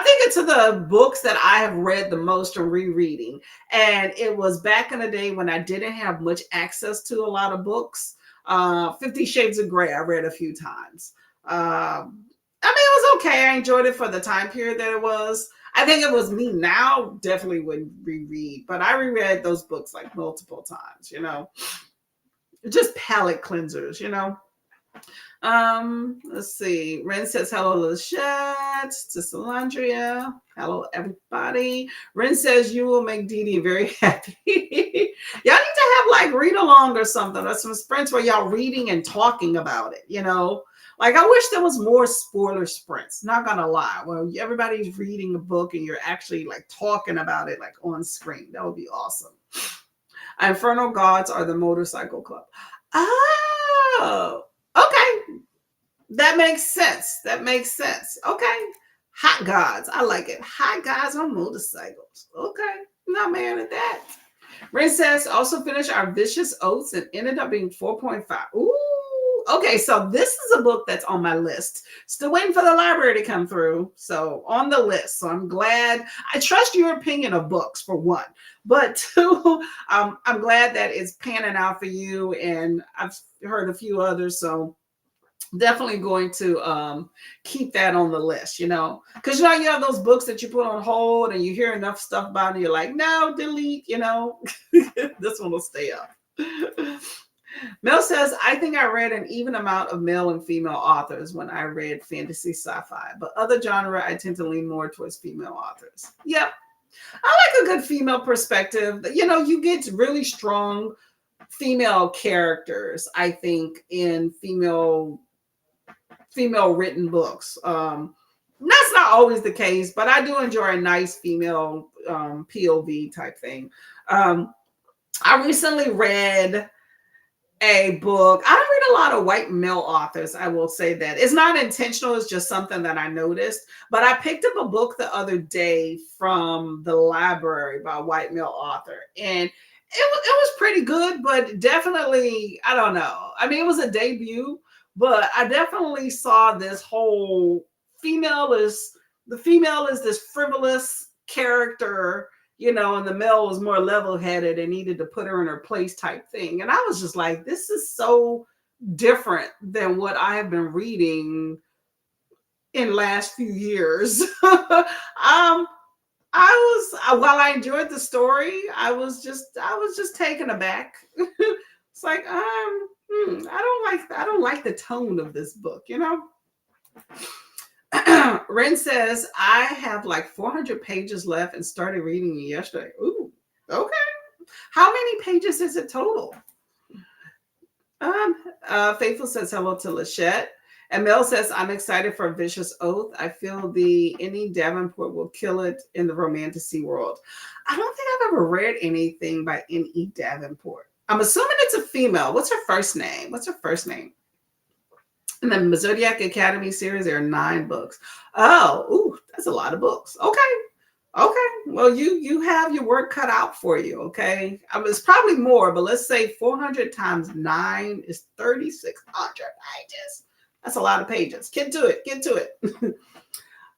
thinking to the books that I have read the most and rereading. And it was back in the day when I didn't have much access to a lot of books. 50 Shades of Grey, I read a few times. I mean, it was okay. I enjoyed it for the time period that it was. I think it was me now, definitely wouldn't reread, but I reread those books like multiple times, just palate cleansers, let's see. Ren says hello, Lachette, to Salandria. Hello, everybody. Ren says you will make Dee Dee very happy. Y'all need to have like read along or something, or some sprints where y'all reading and talking about it, Like I wish there was more spoiler sprints, not gonna lie. Well, everybody's reading a book and you're actually like talking about it like on screen. That would be awesome. Infernal Gods are the motorcycle club. Oh, okay. That makes sense. That makes sense. Okay. Hot gods. I like it. Hot gods on motorcycles. Okay. Not mad at that. Ren says also finished our Vicious Oaths and ended up being 4.5. Ooh. Okay, so this is a book that's on my list. Still waiting for the library to come through. So on the list. So I'm glad. I trust your opinion of books for one. But two, I'm glad that it's panning out for you. And I've heard a few others. So definitely going to keep that on the list, because you have those books that you put on hold and you hear enough stuff about it and you're like, no, delete, this one will stay up. Mel says, I think I read an even amount of male and female authors when I read fantasy sci-fi, but other genre I tend to lean more towards female authors. Yep, I like a good female perspective. You get really strong female characters, I think, in female written books. That's not always the case, but I do enjoy a nice female POV type thing. I recently read a book. I don't read a lot of white male authors. I will say that it's not intentional. It's just something that I noticed. But I picked up a book the other day from the library by a white male author, and it was pretty good, but definitely, I don't know. I mean, it was a debut, but I definitely saw this whole the female is this frivolous character, and the male was more level-headed and needed to put her in her place type thing. And I was just like, this is so different than what I have been reading in last few years. While I enjoyed the story, I was just taken aback. It's like, I don't like the tone of this book, Ren says, I have like 400 pages left and started reading it yesterday. Ooh, okay. How many pages is it total? Faithful says hello to Lachette. And Mel says, I'm excited for Vicious Oath. I feel the N.E. Davenport will kill it in the romantasy world. I don't think I've ever read anything by N.E. Davenport. I'm assuming it's a female. What's her first name? In the Zodiac Academy series, there are 9 books. Oh, ooh, that's a lot of books. Okay. Well, you have your work cut out for you. Okay. It's probably more, but let's say 400 times 9 is 3,600 pages. That's a lot of pages. Get to it.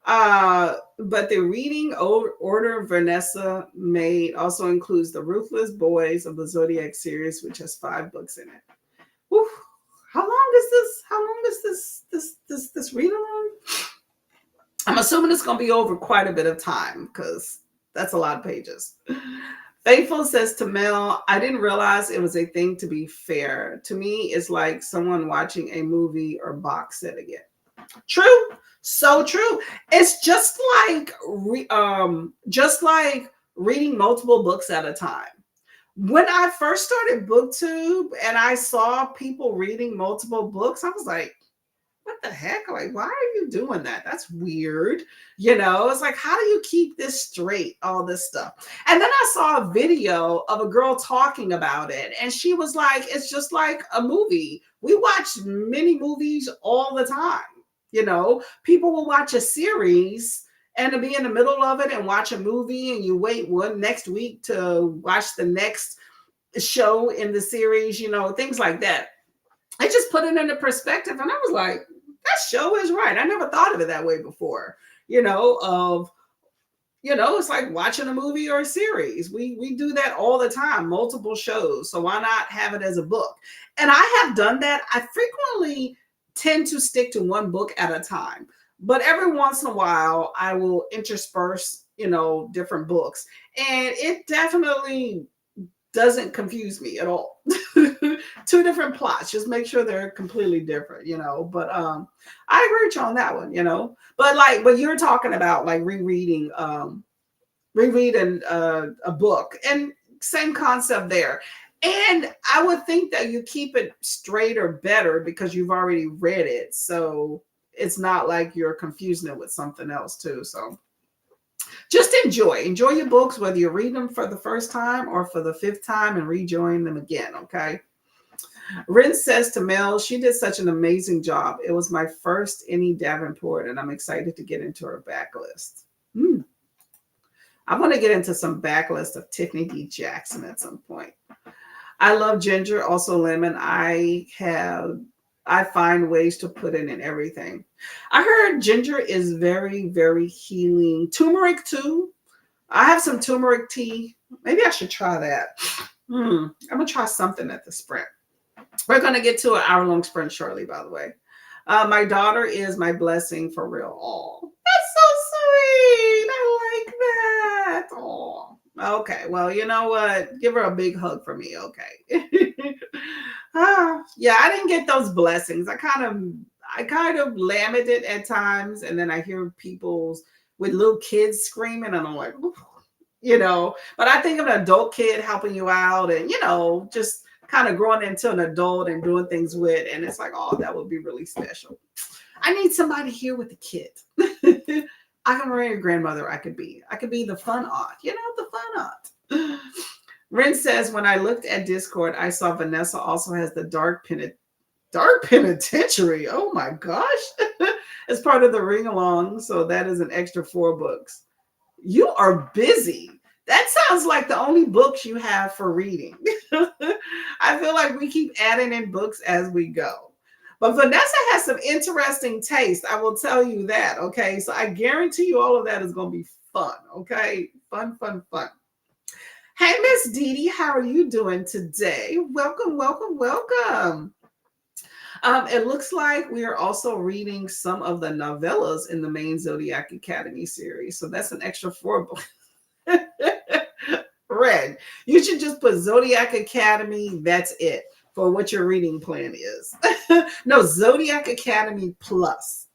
But the reading order Vanessa made also includes the Ruthless Boys of the Zodiac series, which has 5 books in it. Whew. How long is this read along? I'm assuming it's going to be over quite a bit of time because that's a lot of pages. Faithful says to Mel, I didn't realize it was a thing to be fair. To me, it's like someone watching a movie or box set again. True. So true. It's just like reading multiple books at a time. When I first started BookTube and I saw people reading multiple books, I was like, what the heck? Like, why are you doing that? That's weird. You know, it's like, how do you keep this straight? All this stuff. And then I saw a video of a girl talking about it, and she was like, it's just like a movie. We watch many movies all the time. You know, people will watch a series and to be in the middle of it and watch a movie, and you wait one next week to watch the next show in the series, you know, things like that. I just put it into perspective, and I was like, that show is right. I never thought of it that way before. You know, of it's like watching a movie or a series. We do that all the time, multiple shows. So why not have it as a book? And I have done that. I frequently tend to stick to one book at a time, but every once in a while I will intersperse, different books. And it definitely doesn't confuse me at all. Two different plots, just make sure they're completely different, but I agree with you on that one, but you're talking about like rereading a book, and same concept there. And I would think that you keep it straight or better because you've already read it, so it's not like you're confusing it with something else too. So just enjoy your books, whether you're reading them for the first time or for the fifth time, and rejoin them again. Okay. Rin says to Mel, she did such an amazing job. It was my first Annie Davenport, and I'm excited to get into her backlist. I want to get into some backlist of Tiffany D. Jackson at some point. I love ginger, also lemon. I find ways to put it in everything. I heard ginger is very, very healing. Turmeric too. I have some turmeric tea. Maybe I should try that. I'm going to try something at the sprint. We're going to get to an hour-long sprint shortly, by the way. My daughter is my blessing for real. Oh, that's so sweet. I like that. Oh, okay. Well, you know what? Give her a big hug for me. Okay. Yeah, I didn't get those blessings. I kind of lamented at times, and then I hear people with little kids screaming, and I'm like, but I think of an adult kid helping you out, and just kind of growing into an adult and doing things with, and it's like, oh, that would be really special. I need somebody here with the kid. I can marry a grandmother. I could be the fun aunt, the fun aunt. Ren says, when I looked at Discord, I saw Vanessa also has the Dark Penitentiary. Oh my gosh. As part of the Ring Along. So that is an extra 4 books. You are busy. That sounds like the only books you have for reading. I feel like we keep adding in books as we go. But Vanessa has some interesting taste. I will tell you that. Okay. So I guarantee you all of that is going to be fun. Okay. Fun. Hey, Miss Dee Dee, how are you doing today? Welcome. It looks like we are also reading some of the novellas in the main Zodiac Academy series. So that's an extra 4 books. Red, you should just put Zodiac Academy. That's it for what your reading plan is. No, Zodiac Academy Plus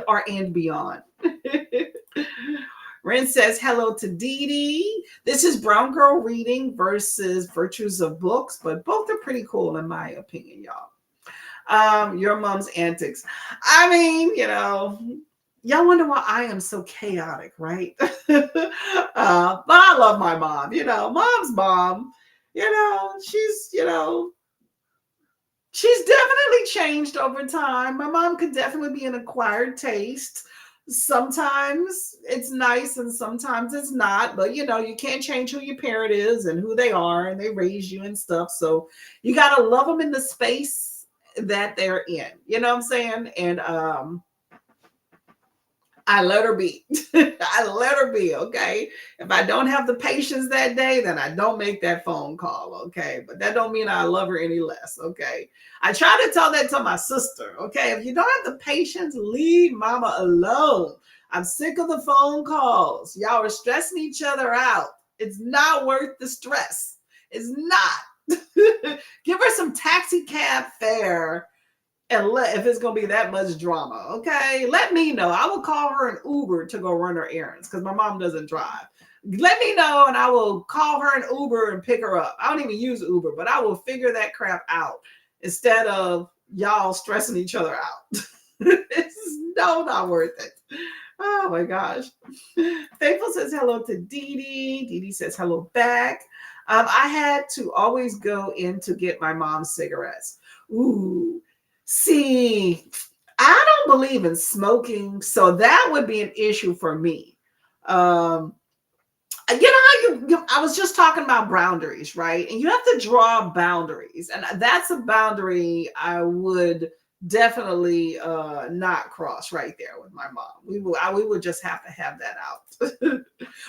or and beyond. Ren says hello to Dee Dee. This is Brown Girl Reading versus Virtues of Books, but both are pretty cool in my opinion, y'all. Your mom's antics. I mean, y'all wonder why I am so chaotic, right? But I love my mom. Mom's mom. She's definitely changed over time. My mom could definitely be an acquired taste. Sometimes it's nice and sometimes it's not, but you can't change who your parent is and who they are, and they raise you and stuff. So you got to love them in the space that they're in. You know what I'm saying? And I let her be. I let her be, okay? If I don't have the patience that day, then I don't make that phone call, okay? But that don't mean I love her any less, okay? I try to tell that to my sister, okay? If you don't have the patience, leave mama alone. I'm sick of the phone calls. Y'all are stressing each other out. It's not worth the stress. It's not. Give her some taxi cab fare. And if it's going to be that much drama, okay, let me know. I will call her an Uber to go run her errands because my mom doesn't drive. Let me know and I will call her an Uber and pick her up. I don't even use Uber, but I will figure that crap out instead of y'all stressing each other out. It's no, not worth it. Oh my gosh. Faithful says hello to Dee Dee. Dee Dee says hello back. I had to always go in to get my mom's cigarettes. Ooh, see, I don't believe in smoking, so that would be an issue for me. Um, you know how I was just talking about boundaries, right? And you have to draw boundaries, and that's a boundary I would definitely not cross right there with my mom. We would just have that out.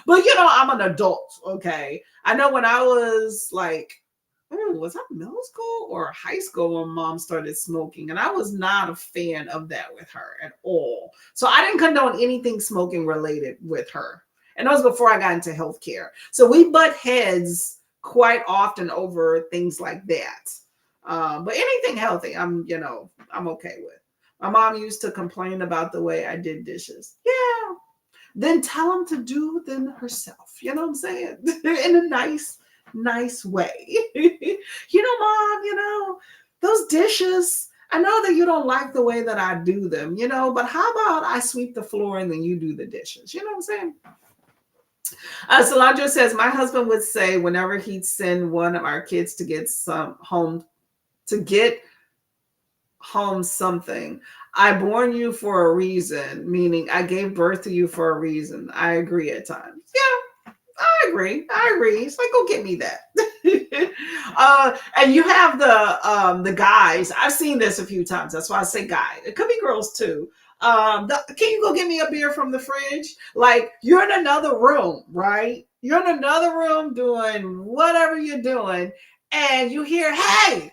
But I'm an adult, okay? I know when I was like, was that middle school or high school when mom started smoking? And I was not a fan of that with her at all. So I didn't condone anything smoking related with her. And that was before I got into healthcare. So we butt heads quite often over things like that. But anything healthy, I'm okay with. My mom used to complain about the way I did dishes. Yeah. Then tell them to do them herself. You know what I'm saying? In a nice way. Mom, those dishes, I know that you don't like the way that I do them, but how about I sweep the floor and then you do the dishes? You know what I'm saying? Solandra says, my husband would say whenever he'd send one of our kids to get home something, I born you for a reason, meaning I gave birth to you for a reason. I agree at times. Yeah, I agree. It's like, go get me that. And you have the guys. I've seen this a few times. That's why I say guy. It could be girls too. Can you go get me a beer from the fridge? Like, you're in another room, right? You're in another room doing whatever you're doing, and you hear, hey,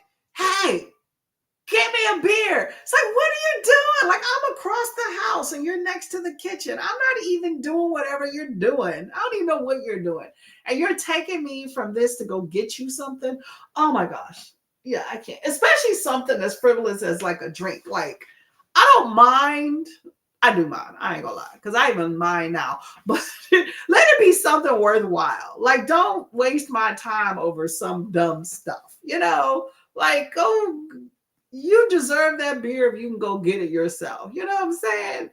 get me a beer. It's like, what are you doing? Like, I'm across the house and you're next to the kitchen. I'm not even doing whatever you're doing. I don't even know what you're doing. And you're taking me from this to go get you something. Oh my gosh. Yeah, I can't. Especially something as frivolous as like a drink. Like, I don't mind. I do mind. I ain't gonna lie. Because I even mind now. But let it be something worthwhile. Like, don't waste my time over some dumb stuff. Like, go. You deserve that beer if you can go get it yourself. You know what I'm saying?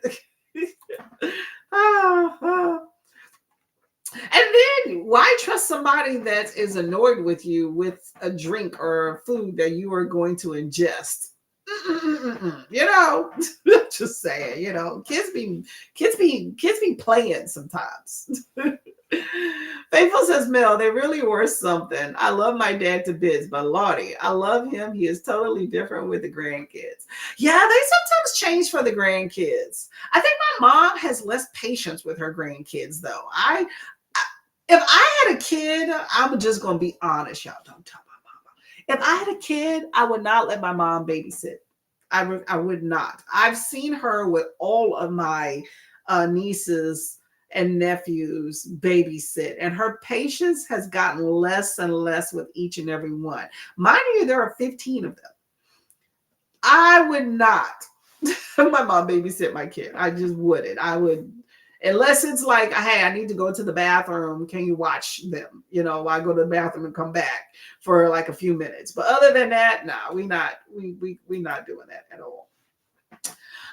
And then why trust somebody that is annoyed with you with a drink or food that you are going to ingest? Just saying, kids be playing sometimes. Faithful says, Mel, they really were something. I love my dad to bits, but Lottie, I love him. He is totally different with the grandkids. Yeah, they sometimes change for the grandkids. I think my mom has less patience with her grandkids, though. If I had a kid, I'm just going to be honest, y'all. Don't tell my mama. If I had a kid, I would not let my mom babysit. I would not. I've seen her with all of my nieces and nephews babysit, and her patience has gotten less and less with each and every one. Mind you, there are 15 of them. I would not my mom babysit my kid. I just wouldn't. I would, unless it's like, hey, I need to go to the bathroom. Can you watch them? I go to the bathroom and come back for like a few minutes. But other than that, no, we not doing that at all.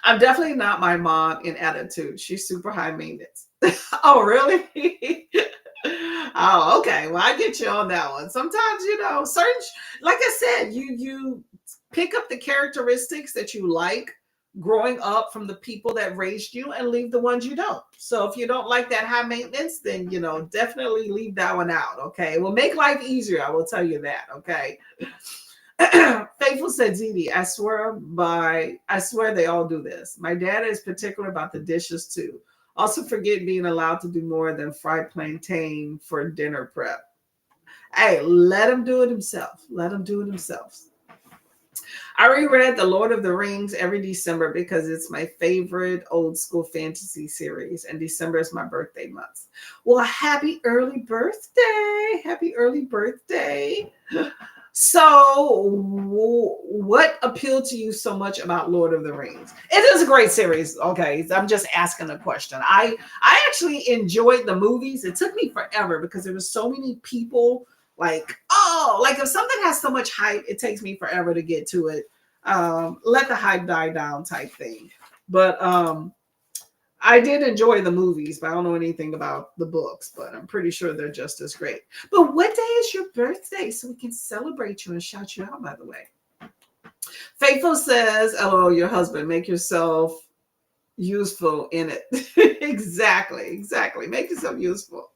I'm definitely not my mom in attitude. She's super high maintenance. Oh, really? Oh, okay. Well, I get you on that one. Sometimes, certain, like I said, you pick up the characteristics that you like growing up from the people that raised you and leave the ones you don't. So if you don't like that high maintenance, then, definitely leave that one out. Okay. It will make life easier. I will tell you that. Okay. Faithful said, Ziti, I swear they all do this. My dad is particular about the dishes too. Also forget being allowed to do more than fry plantain for dinner prep. Hey, let him do it himself. I reread The Lord of the Rings every December because it's my favorite old school fantasy series, and December is my birthday month. Well, happy early birthday. Happy early birthday. So, what appealed to you so much about Lord of the Rings? It is a great series. Okay, I'm just asking a question. I actually enjoyed the movies. It took me forever because there were so many people. Like if something has so much hype, it takes me forever to get to it. let the hype die down type thing. But I did enjoy the movies, but I don't know anything about the books, but I'm pretty sure they're just as great. But what day is your birthday so we can celebrate you and shout you out, by the way? Faithful says, "Oh, your husband, make yourself useful in it." Exactly. Make yourself useful.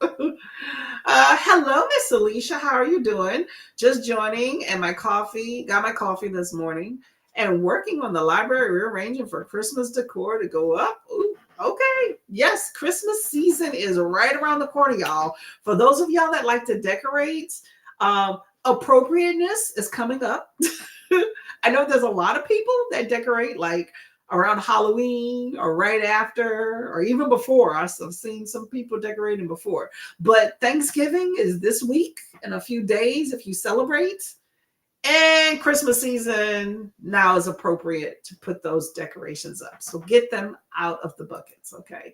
Hello, Miss Alicia. How are you doing? Just joining, and got my coffee this morning, and working on the library, rearranging for Christmas decor to go up. Ooh, okay. Yes, Christmas season is right around the corner, y'all. For those of y'all that like to decorate, appropriateness is coming up. I know there's a lot of people that decorate like around Halloween or right after or even before. I've seen some people decorating before. But Thanksgiving is this week in a few days if you celebrate. And Christmas season now is appropriate to put those decorations up. So get them out of the buckets, okay?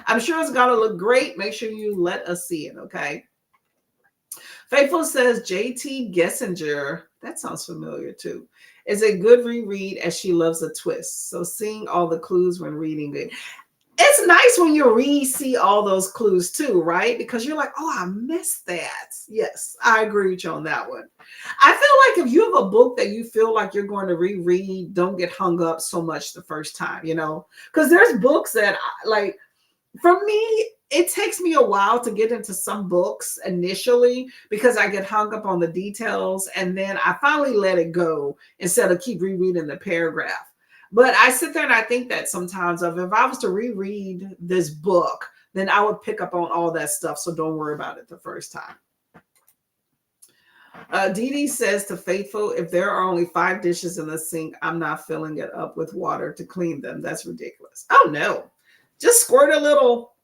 I'm sure it's going to look great. Make sure you let us see it, okay? Faithful says J.T. Gessinger, that sounds familiar too, is a good reread as she loves a twist. So seeing all the clues when reading it. It's nice when you see all those clues too, right? Because you're like, oh, I missed that. Yes, I agree with you on that one. I feel like if you have a book that you feel like you're going to reread, don't get hung up so much the first time, because there's books that like, for me, it takes me a while to get into some books initially because I get hung up on the details and then I finally let it go instead of keep rereading the paragraph. But I sit there and I think that sometimes if I was to reread this book, then I would pick up on all that stuff. So don't worry about it the first time. Dee Dee says to Faithful, if there are only 5 dishes in the sink, I'm not filling it up with water to clean them. That's ridiculous. Oh no. Just squirt a little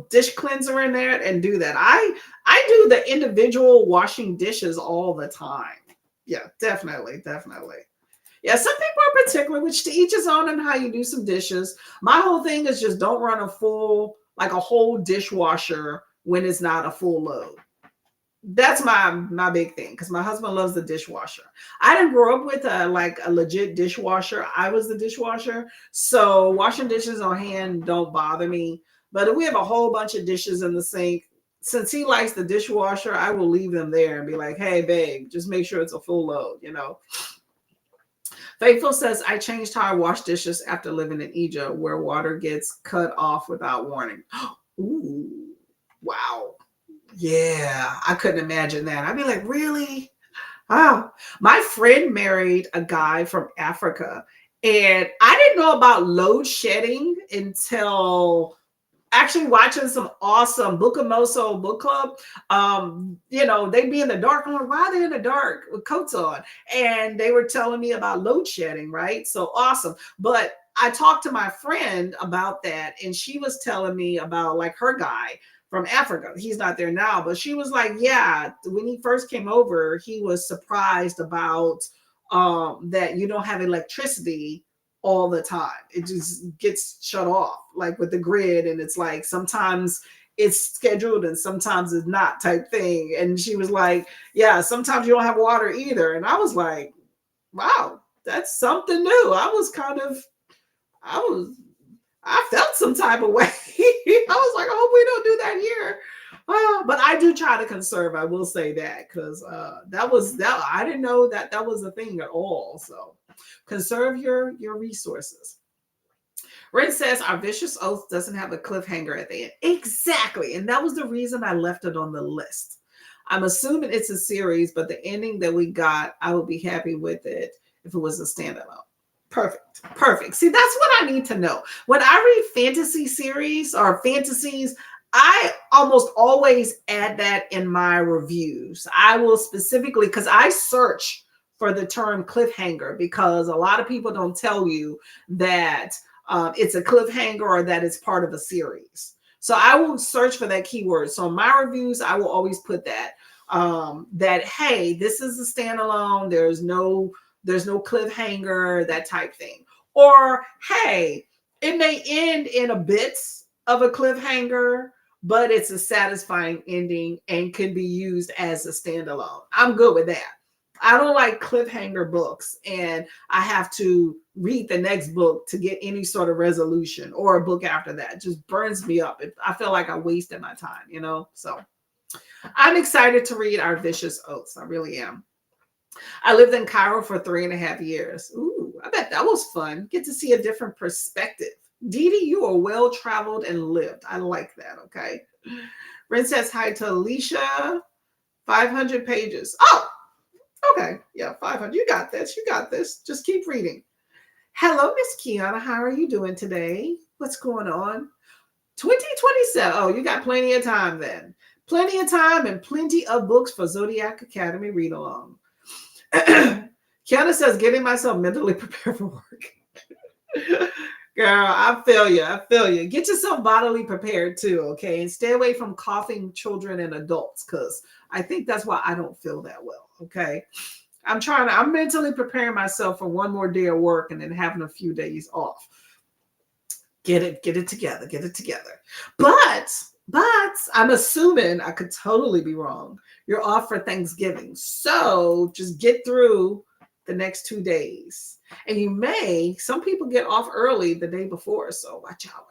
dish cleanser in there and do that. I do the individual washing dishes all the time. Yeah, definitely. Yeah, some people are particular, which to each his own, and how you do some dishes. My whole thing is just don't run a whole dishwasher when it's not a full load. That's my big thing because my husband loves the dishwasher. I didn't grow up with a legit dishwasher. I was the dishwasher, so washing dishes on hand don't bother me. But if we have a whole bunch of dishes in the sink, since he likes the dishwasher, I will leave them there and be like, "Hey, babe, just make sure it's a full load." Faithful says, I changed how I wash dishes after living in Egypt, where water gets cut off without warning. Ooh, wow. Yeah, I couldn't imagine that. I'd be like, really? Wow. My friend married a guy from Africa, and I didn't know about load shedding until actually watching some awesome Book of Moso book club. They'd be in the dark. I'm like, why are they in the dark with coats on? And they were telling me about load shedding, right? So awesome. But I talked to my friend about that, and she was telling me about like her guy from Africa. He's not there now, but she was like, yeah, when he first came over, he was surprised about that you don't have electricity all the time. It just gets shut off like with the grid, and it's like sometimes it's scheduled and sometimes it's not type thing. And she was like, yeah, sometimes you don't have water either. And I was like, wow, that's something new. I felt some type of way. I was like, I hope we don't do that here. But I do try to conserve. I will say that because that I didn't know that was a thing at all. So conserve your resources. Ren says our vicious oath doesn't have a cliffhanger at the end. Exactly, and that was the reason I left it on the list. I'm assuming it's a series, but the ending that we got, I would be happy with it if it was a standalone. Perfect. See, that's what I need to know. When I read fantasy series or fantasies, I almost always add that in my reviews. I will specifically, because I search for the term cliffhanger, because a lot of people don't tell you that it's a cliffhanger or that it's part of a series. So I will search for that keyword. So in my reviews, I will always put that, that, hey, this is a standalone. There's no cliffhanger, that type thing. Or, hey, it may end in a bit of a cliffhanger, but it's a satisfying ending and can be used as a standalone. I'm good with that. I don't like cliffhanger books and I have to read the next book to get any sort of resolution, or a book after that. It just burns me up. I feel like I wasted my time, you know? So I'm excited to read Our Vicious Oaths. I really am. I lived in Cairo for 3.5 years. Ooh, I bet that was fun. Get to see a different perspective. Dee Dee, you are well traveled and lived. I like that. Okay. Ren says hi to Alicia. 500 pages. Oh, okay. Yeah, 500. You got this. You got this. Just keep reading. Hello, Miss Kiana. How are you doing today? What's going on? 2027. Oh, you got plenty of time then. Plenty of time and plenty of books for Zodiac Academy read along. Kiana says, getting myself mentally prepared for work. Girl, I feel you. I feel you. Get yourself bodily prepared too, okay? And stay away from coughing children and adults, because I think that's why I don't feel that well, okay? I'm mentally preparing myself for one more day of work and then having a few days off. Get it together. Get it together. But I'm assuming, I could totally be wrong, you're off for Thanksgiving. So just get through the next 2 days. And some people get off early the day before. So watch out.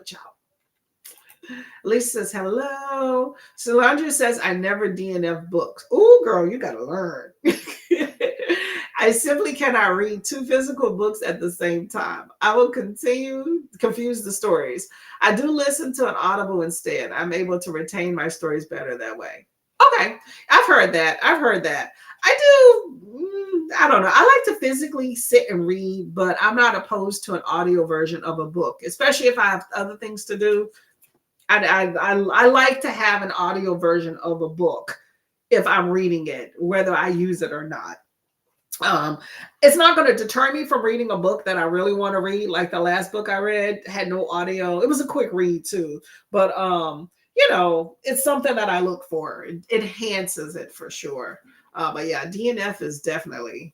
Lisa says, hello. Solandra says, I never DNF books. Oh, girl, you got to learn. I simply cannot read 2 physical books at the same time. I will confuse the stories. I do listen to an Audible instead. I'm able to retain my stories better that way. Okay, I've heard that. I don't know. I like to physically sit and read, but I'm not opposed to an audio version of a book, especially if I have other things to do. I like to have an audio version of a book if I'm reading it, whether I use it or not. It's not going to deter me from reading a book that I really want to read. Like the last book I read had no audio. It was a quick read too, but it's something that I look for. It enhances it for sure. But yeah, DNF is definitely.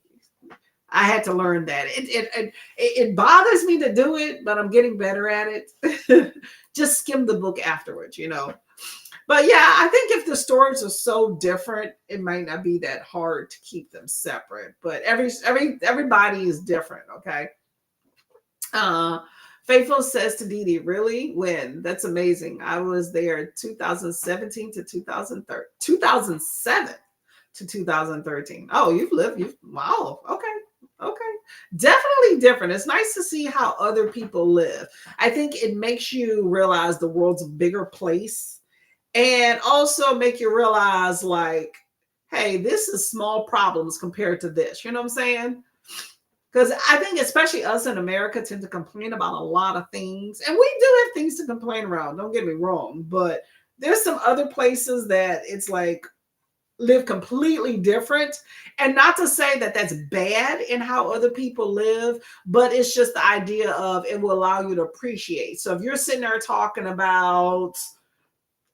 I had to learn that. It bothers me to do it, but I'm getting better at it. Just skim the book afterwards, But yeah, I think if the stories are so different, it might not be that hard to keep them separate. But everybody is different, okay? Faithful says to Dee Dee, really? When? That's amazing. I was there 2017 to 2013. 2007 to 2013. Oh, wow. Okay. Definitely different. It's nice to see how other people live. I think it makes you realize the world's a bigger place. And also make you realize, like, hey, this is small problems compared to this. You know what I'm saying? Because I think especially us in America tend to complain about a lot of things. And we do have things to complain around. Don't get me wrong. But there's some other places that it's like live completely different. And not to say that that's bad in how other people live, but it's just the idea of it will allow you to appreciate. So if you're sitting there talking about,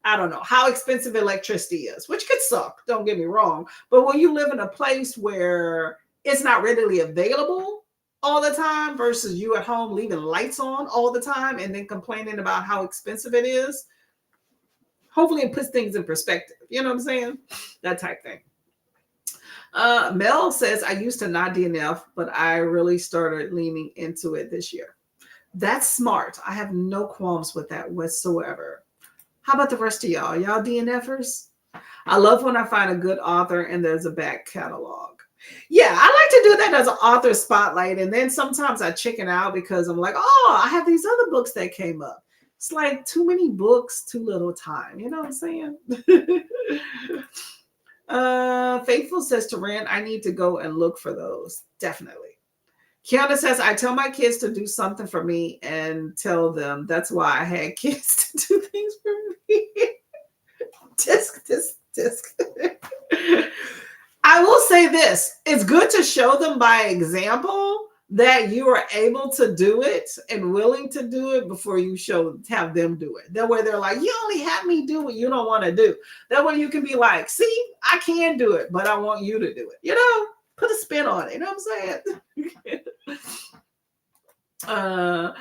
I don't know, how expensive electricity is, which could suck, don't get me wrong. But when you live in a place where it's not readily available all the time versus you at home leaving lights on all the time and then complaining about how expensive it is, hopefully it puts things in perspective. You know what I'm saying? That type thing. Mel says, I used to not DNF, but I really started leaning into it this year. That's smart. I have no qualms with that whatsoever. How about the rest of y'all? Y'all DNFers? I love when I find a good author and there's a back catalog. Yeah, I like to do that as an author spotlight. And then sometimes I chicken out because I'm like, oh, I have these other books that came up. It's like too many books, too little time. You know what I'm saying? Faithful says to Rand, I need to go and look for those. Definitely. Kiana says, I tell my kids to do something for me and tell them that's why I had kids to do things for me. Disc. I will say this. It's good to show them by example that you are able to do it and willing to do it before you have them do it. That way they're like, you only have me do what you don't want to do. That way you can be like, see, I can do it, but I want you to do it. Put a spin on it. You know what I'm saying?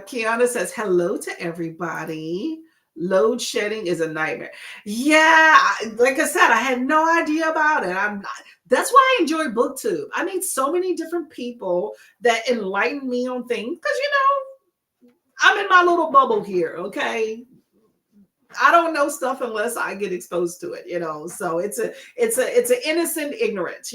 Kiana says, hello to everybody. Load shedding is a nightmare. Yeah, like I said, I had no idea about it. That's why I enjoy BookTube. I meet so many different people that enlighten me on things because I'm in my little bubble here. Okay, I don't know stuff unless I get exposed to it. So it's an innocent ignorance.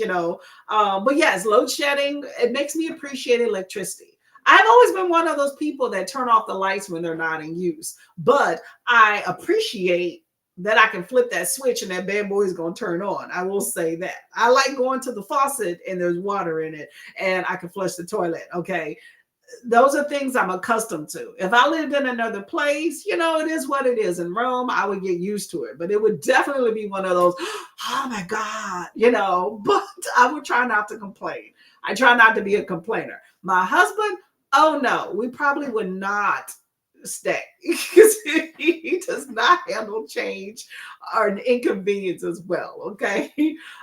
But yes, load shedding, it makes me appreciate electricity. I've always been one of those people that turn off the lights when they're not in use, but I appreciate that I can flip that switch and that bad boy is going to turn on. I will say that. I like going to the faucet and there's water in it and I can flush the toilet. Okay, those are things I'm accustomed to. If I lived in another place, it is what it is. In Rome, I would get used to it, but it would definitely be one of those, oh my God, but I would try not to complain. I try not to be a complainer. My husband, oh no, we probably would not stay because he does not handle change or an inconvenience as well. Okay.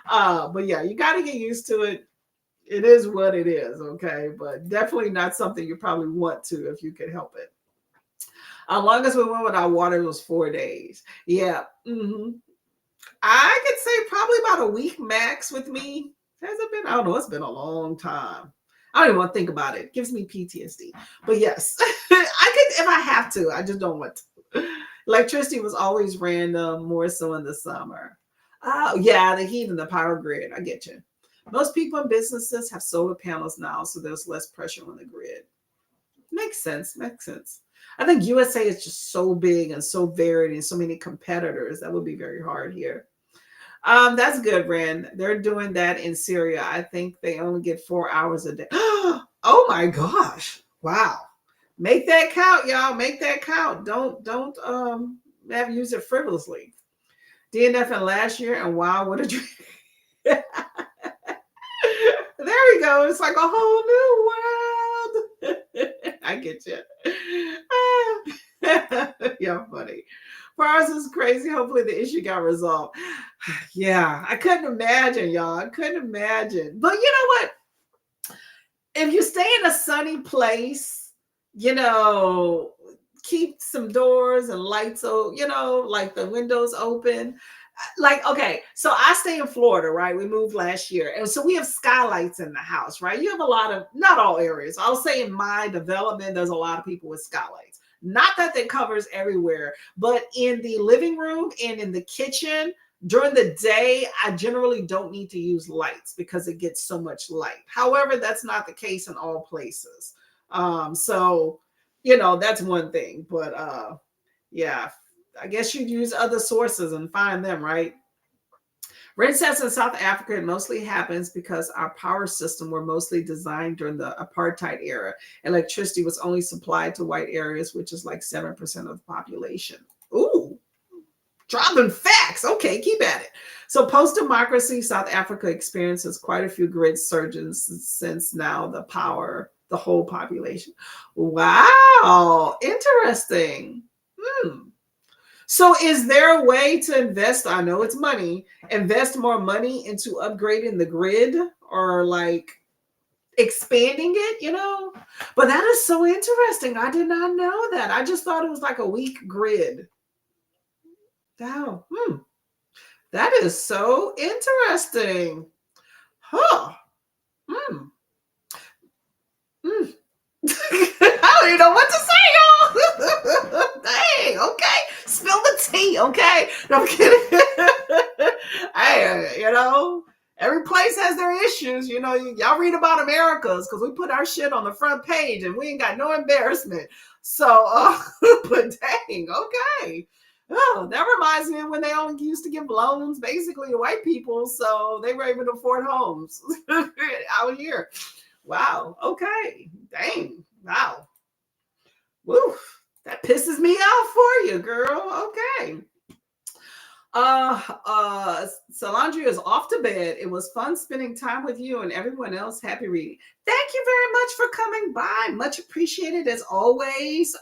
But yeah, you got to get used to it. It is what it is, okay? But definitely not something you probably want to if you can help it. Longest we went without water was 4 days. Yeah. I could say probably about a week max with me. Has it been? I don't know. It's been a long time. I don't even want to think about it. It gives me PTSD. But yes, I could if I have to. I just don't want to. Electricity was always random, more so in the summer. Oh, yeah, the heat and the power grid. I get you. Most people in businesses have solar panels now, so there's less pressure on the grid. Makes sense. Makes sense. I think USA is just so big and so varied and so many competitors. That would be very hard here. That's good, Ren. They're doing that in Syria. I think they only get 4 hours a day. Oh my gosh. Wow. Make that count, y'all. Make that count. Don't have use it frivolously. DNF in last year and wow, what a dream. There we go. It's like a whole new world. I get you. Yeah, funny. Ours is crazy. Hopefully the issue got resolved. Yeah, I couldn't imagine, y'all. I couldn't imagine. But you know what? If you stay in a sunny place, keep some doors and lights, so like the windows open. Like, okay, so I stay in Florida, right? We moved last year. And so we have skylights in the house, right? You have a lot of, not all areas. I'll say in my development, there's a lot of people with skylights. Not that that covers everywhere, but in the living room and in the kitchen, during the day, I generally don't need to use lights because it gets so much light. However, that's not the case in all places. So, that's one thing. But yeah, I guess you'd use other sources and find them, right? Red says in South Africa, it mostly happens because our power system were mostly designed during the apartheid era. Electricity was only supplied to white areas, which is like 7% of the population. Ooh, dropping facts. Okay, keep at it. So post-democracy, South Africa experiences quite a few grid surges since now the whole population. Wow, interesting. So is there a way to invest? I know it's money, invest more money into upgrading the grid or like expanding it. But that is so interesting. I did not know that. I just thought it was like a weak grid. Wow. That is so interesting. Huh. I don't even know what to say, y'all. Dang, okay. Spill the tea, okay? No, I'm kidding. Hey, every place has their issues. Y'all read about America's because we put our shit on the front page and we ain't got no embarrassment. So, but dang, okay. Oh, that reminds me of when they only used to give loans basically to white people, so they were able to afford homes out here. Wow. Okay. Dang. Wow. Woo. That pisses me off for you, girl. Okay. Salandria is off to bed. It was fun spending time with you and everyone else. Happy reading. Thank you very much for coming by. Much appreciated as always.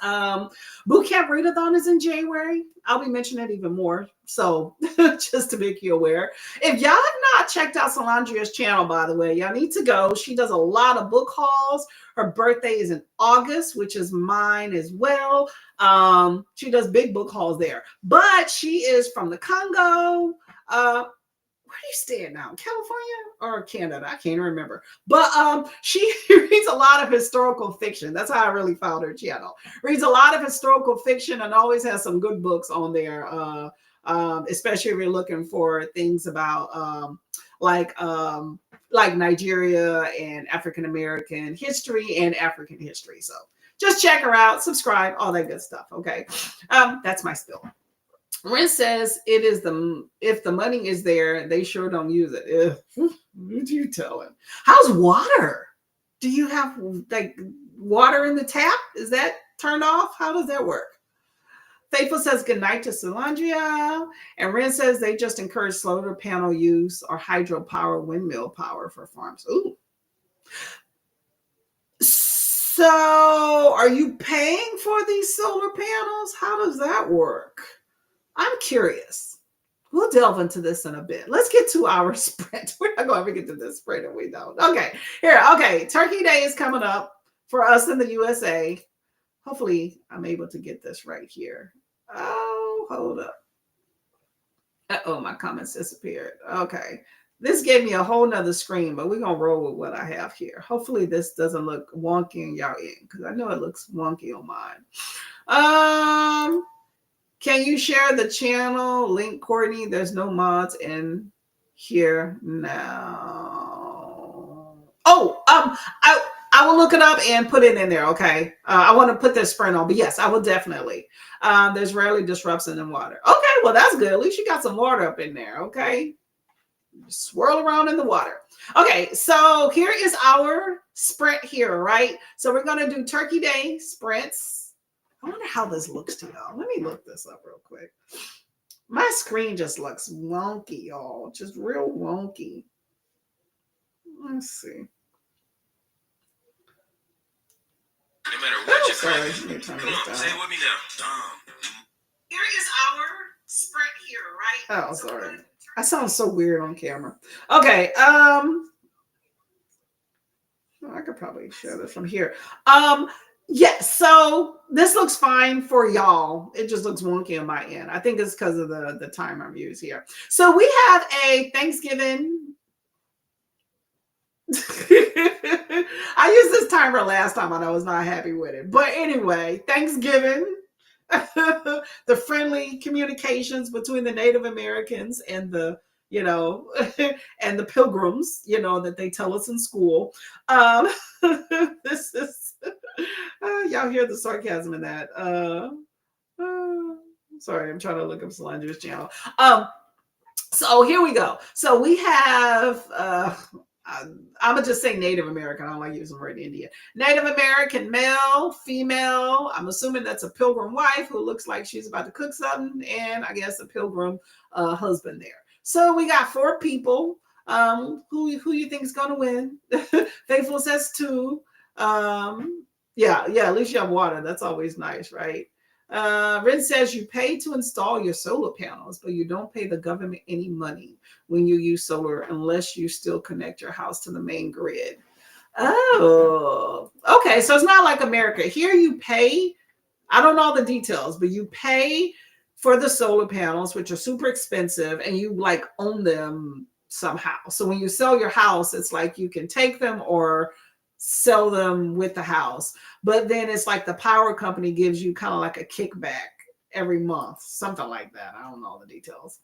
Boot Camp Readathon is in January. I'll be mentioning it even more. So just to make you aware. If y'all have not checked out Solandria's channel, by the way, y'all need to go. She does a lot of book hauls. Her birthday is in August, which is mine as well. She does big book hauls there. But she is from the Congo. Where are you staying now? California or Canada? I can't remember. But she reads a lot of historical fiction. That's how I really found her channel. Reads a lot of historical fiction and always has some good books on there. Especially if you're looking for things about like Nigeria and African American history and African history. So just check her out, subscribe, all that good stuff. Okay, that's my spill. Ren says it is if the money is there, they sure don't use it. What you telling? How's water? Do you have like water in the tap? Is that turned off? How does that work? Faithful says good night to Solandria. And Ren says they just encourage solar panel use or hydropower, windmill power for farms. Ooh. So are you paying for these solar panels? How does that work? I'm curious. We'll delve into this in a bit. Let's get to our sprint. We're not going to ever get to this sprint if we don't. Okay, here. Okay, Turkey Day is coming up for us in the USA. Hopefully, I'm able to get this right here. Oh, hold up. Oh, my comments disappeared. Okay. This gave me a whole nother screen, but we're going to roll with what I have here. Hopefully, this doesn't look wonky in y'all end because I know it looks wonky on mine. Can you share the channel link, Courtney? There's no mods in here now. Oh, I will look it up and put it in there. Okay. I want to put this sprint on, but yes, I will definitely. There's rarely disruption in water. Okay, well that's good. At least you got some water up in there. Okay. Swirl around in the water. Okay, so here is our sprint here, right? So we're gonna do Turkey Day sprints. I wonder how this looks to y'all. Let me look this up real quick. My screen just looks wonky, y'all. Just real wonky. Let's see. No matter what you sorry. Let me turn this down. Say it with me now. Here is our sprint here, right? Oh, sorry. I sound so weird on camera. Okay. I could probably share this from here. Yes, so this looks fine for y'all. It just looks wonky on my end. I think it's because of the timer I'm using here. So we have a Thanksgiving. I used this timer last time and I was not happy with it. But anyway, Thanksgiving. The friendly communications between the Native Americans and the and the pilgrims, that they tell us in school. This is y'all hear the sarcasm in that. Sorry, I'm trying to look up Solandria's channel. So here we go. So we have I'm gonna just say Native American. I don't like using the word Indian. Native American male, female. I'm assuming that's a pilgrim wife who looks like she's about to cook something, and I guess a pilgrim husband there. So we got 4 people. Who you think is gonna win? Faithful says 2. Yeah. At least you have water. That's always nice, right? Ren says you pay to install your solar panels, but you don't pay the government any money when you use solar unless you still connect your house to the main grid. Oh, okay. So it's not like America. Here you pay. I don't know all the details, but you pay for the solar panels, which are super expensive, and you like own them somehow. So when you sell your house, it's like you can take them or sell them with the house. But then it's like the power company gives you kind of like a kickback every month, something like that. I don't know the details.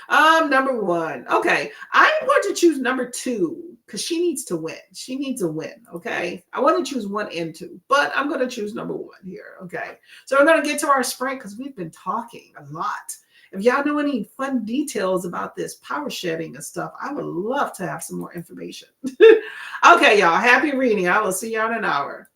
Number 1. Okay, I'm going to choose number 2 because she needs to win. She needs a win. Okay, I want to choose 1 and 2, but I'm going to choose number 1 here. Okay, so we're going to get to our sprint because we've been talking a lot. If y'all know any fun details about this power shedding and stuff, I would love to have some more information. Okay, y'all, happy reading. I will see y'all in an hour.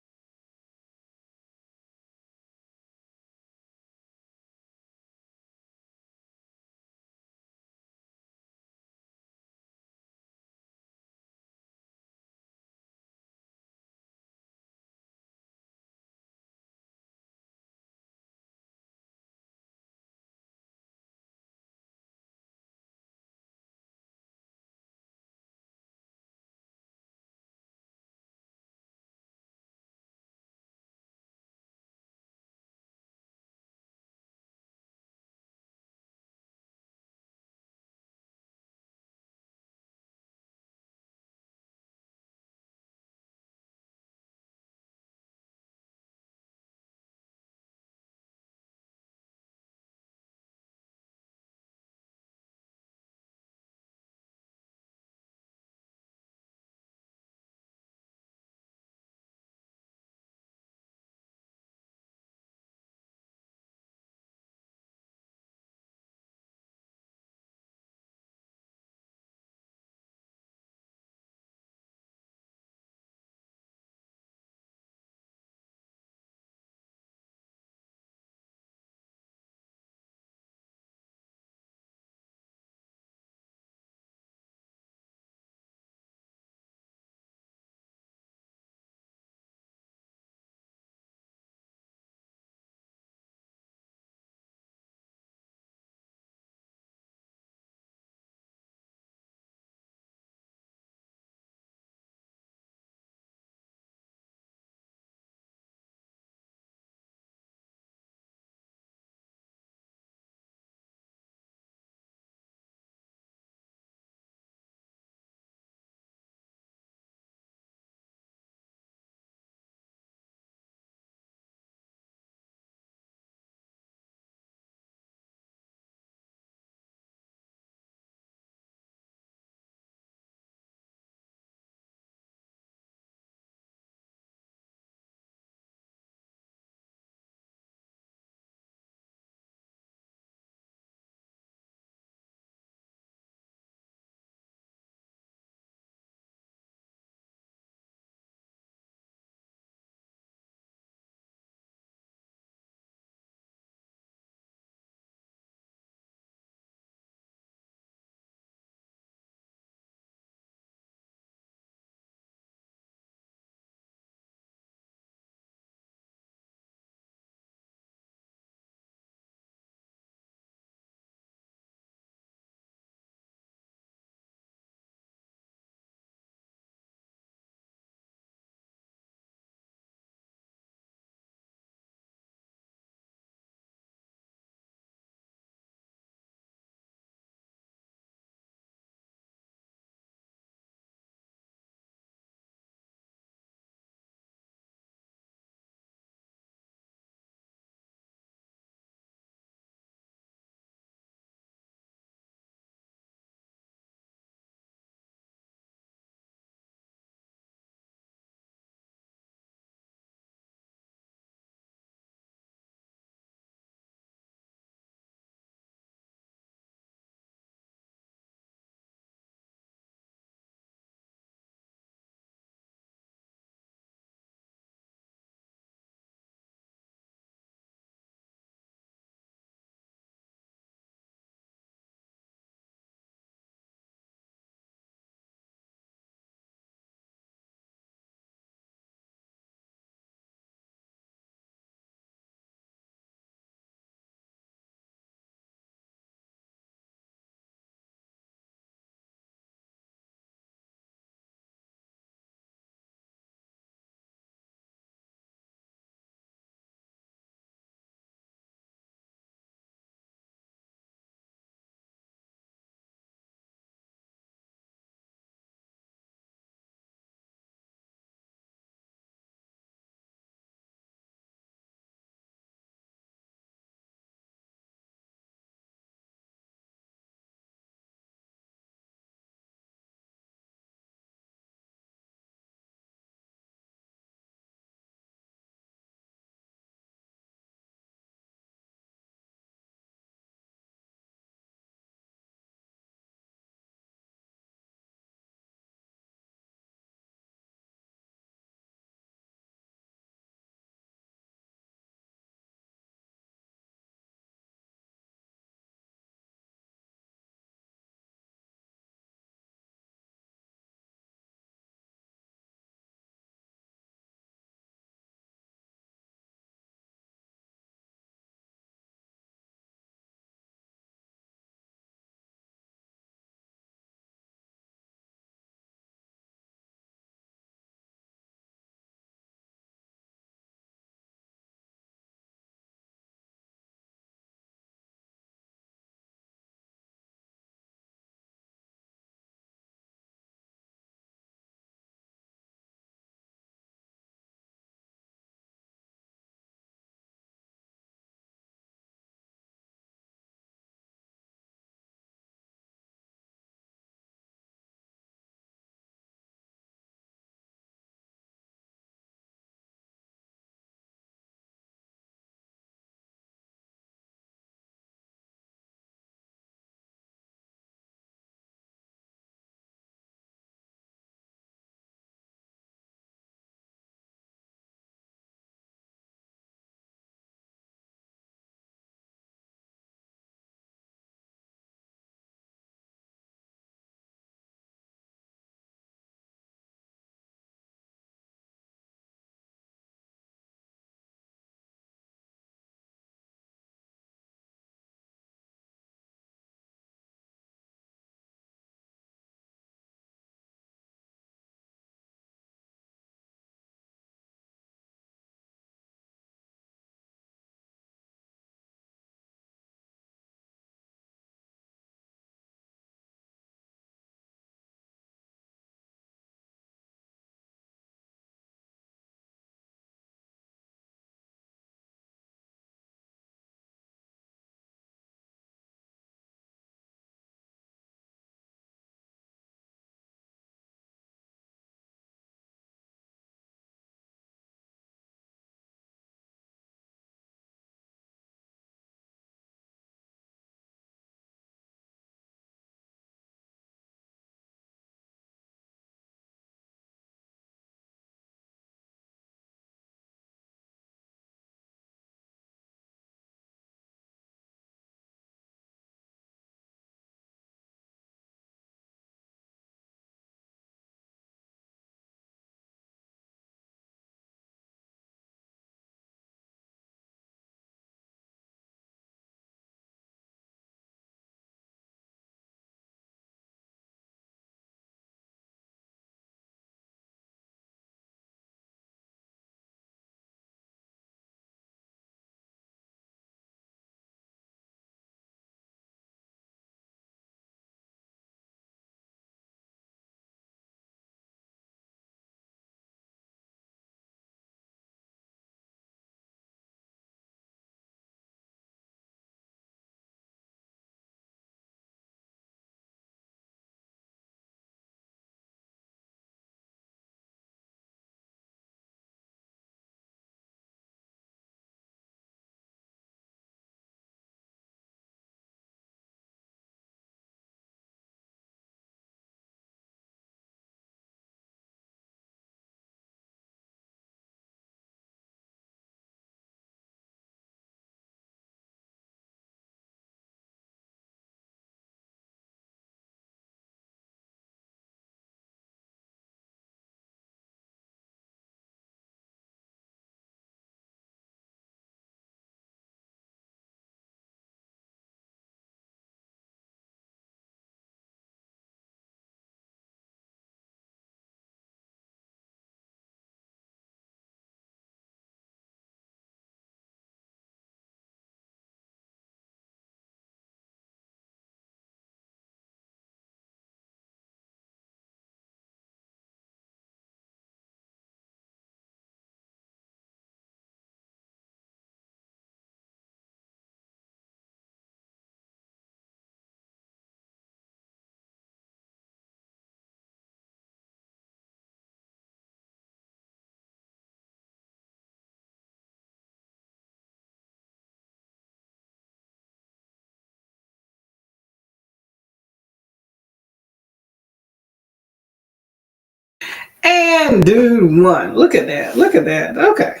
And dude won. Look at that. Look at that. Okay.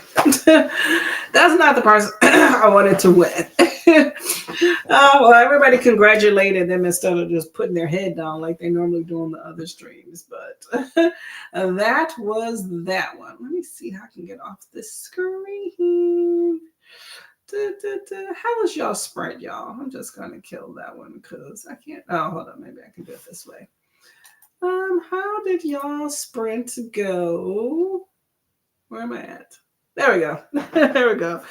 That's not the person I wanted to win. Well, everybody congratulated them instead of just putting their head down like they normally do on the other streams. But that was that one. Let me see how I can get off the screen. How was y'all sprint, y'all? I'm just gonna kill that one because I can't. Oh, hold on. Maybe I can do it this way. How did y'all sprint go? Where am I at? There we go. There we go.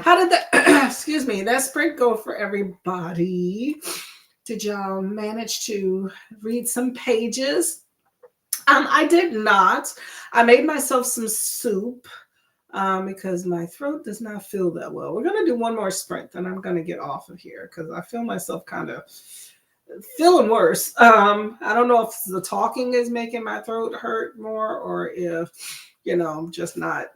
How did that, excuse me, that sprint go for everybody? Did y'all manage to read some pages? I did not. I made myself some soup because my throat does not feel that well. We're going to do one more sprint and I'm going to get off of here because I feel myself kind of feeling worse. I don't know if the talking is making my throat hurt more or if, I'm just not.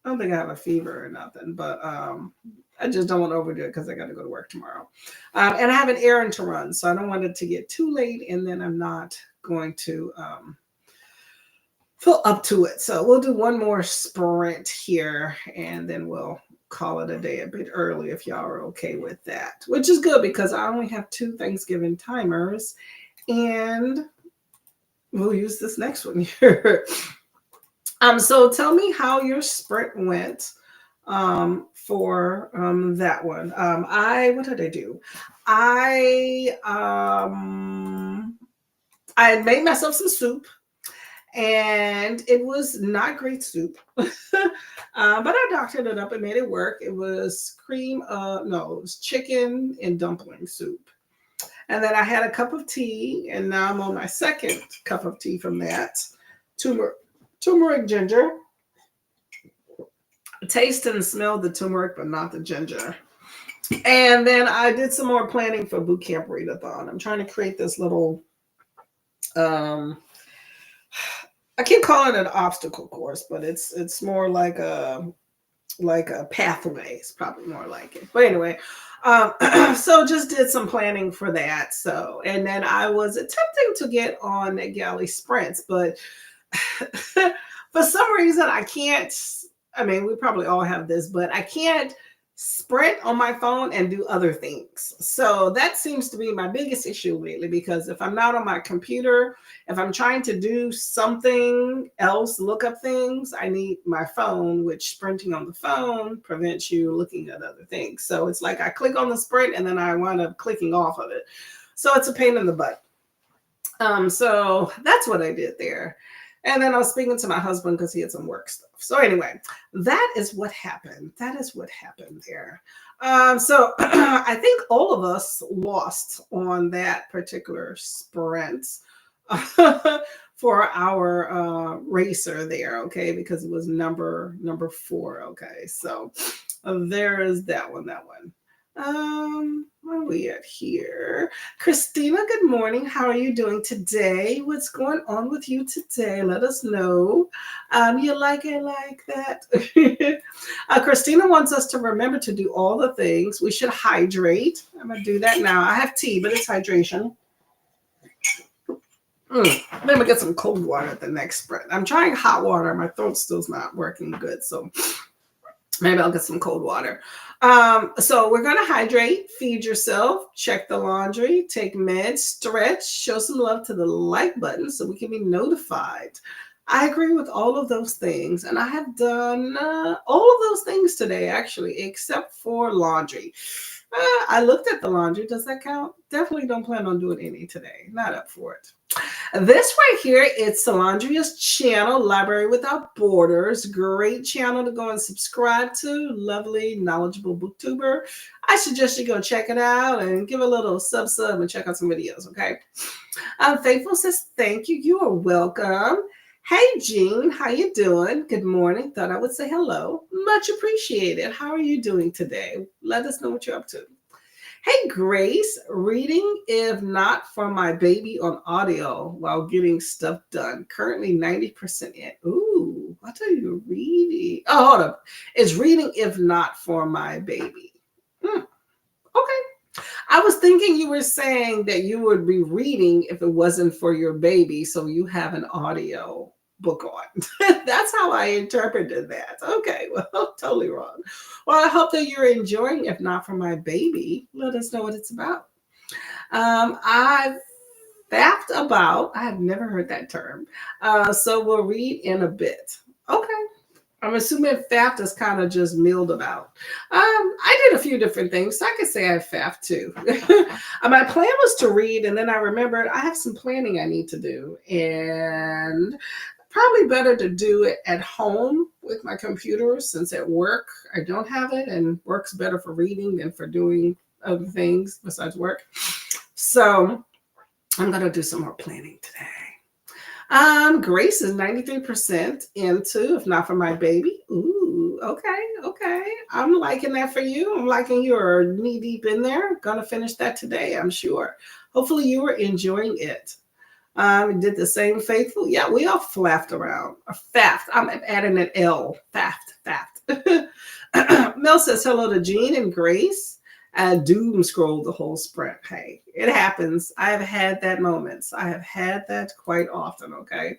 I don't think I have a fever or nothing, but I just don't want to overdo it because I got to go to work tomorrow. And I have an errand to run, so I don't want it to get too late, and then I'm not going to feel up to it. So we'll do one more sprint here, and then we'll call it a day a bit early if y'all are okay with that, which is good because I only have 2 Thanksgiving timers, and we'll use this next one here. So tell me how your sprint went for that one. What did I do? I had made myself some soup and it was not great soup, but I doctored it up and made it work. It was it was chicken and dumpling soup. And then I had a cup of tea, and now I'm on my second cup of tea from that. Turmeric ginger. Taste and smell the turmeric, but not the ginger. And then I did some more planning for Boot Camp Readathon. I'm trying to create this little, I keep calling it an obstacle course, but it's more like a pathway. It's probably more like it. But anyway, so just did some planning for that. So, and then I was attempting to get on Galley Sprints, but for some reason I can't. I mean, we probably all have this, but I can't sprint on my phone and do other things. So that seems to be my biggest issue lately, because if I'm not on my computer, if I'm trying to do something else, look up things, I need my phone, which sprinting on the phone prevents you looking at other things. So it's like I click on the sprint and then I wind up clicking off of it. So it's a pain in the butt. So that's what I did there. And then I was speaking to my husband because he had some work stuff. So anyway, that is what happened. That is what happened there. So I think all of us lost on that particular sprint for our racer there, okay, because it was number 4, okay. So there is that one. Where are we at here? Christina, good morning. How are you doing today? What's going on with you today? Let us know. You like it like that? Christina wants us to remember to do all the things. We should hydrate. I'm going to do that now. I have tea, but it's hydration. Let me get some cold water at the next sprint. I'm trying hot water. My throat still's not working good, so maybe I'll get some cold water. So we're going to hydrate, feed yourself, check the laundry, take meds, stretch, show some love to the like button so we can be notified. I agree with all of those things. And I have done all of those things today, actually, except for laundry. I looked at the laundry. Does that count? Definitely don't plan on doing any today. Not up for it. This right here, it's Salandria's channel, Library Without Borders. Great channel to go and subscribe to. Lovely, knowledgeable booktuber. I suggest you go check it out and give a little sub and check out some videos, okay? Faithful says, thank you. You are welcome. Hey, Jean, how you doing? Good morning. Thought I would say hello. Much appreciated. How are you doing today? Let us know what you're up to. Hey, Grace, reading If Not for My Baby on audio while getting stuff done. Currently 90% in. Ooh, what are you reading? Oh, hold up. It's reading If Not for My Baby. Okay. I was thinking you were saying that you would be reading if it wasn't for your baby, so you have an audio book on. That's how I interpreted that. Okay, well, totally wrong. Well, I hope that you're enjoying. If not for my baby, let us know what it's about. I've faffed about. I have never heard that term. So we'll read in a bit. Okay. I'm assuming faft is kind of just milled about. I did a few different things. So I could say I faffed too. My plan was to read, and then I remembered I have some planning I need to do. And probably better to do it at home with my computer since at work I don't have it, and work's better for reading than for doing other things besides work. So I'm going to do some more planning today. Grace is 93% into If Not for My Baby. Ooh, okay. I'm liking that for you. I'm liking you're knee deep in there. Gonna finish that today, I'm sure. Hopefully you were enjoying it. Did the same faithful. Yeah, we all flapped around. Or faffed. I'm adding an L. Faffed. Mel says hello to Jean and Grace. Doom scrolled the whole sprint. Hey, it happens. I have had that moments. I have had that quite often. Okay.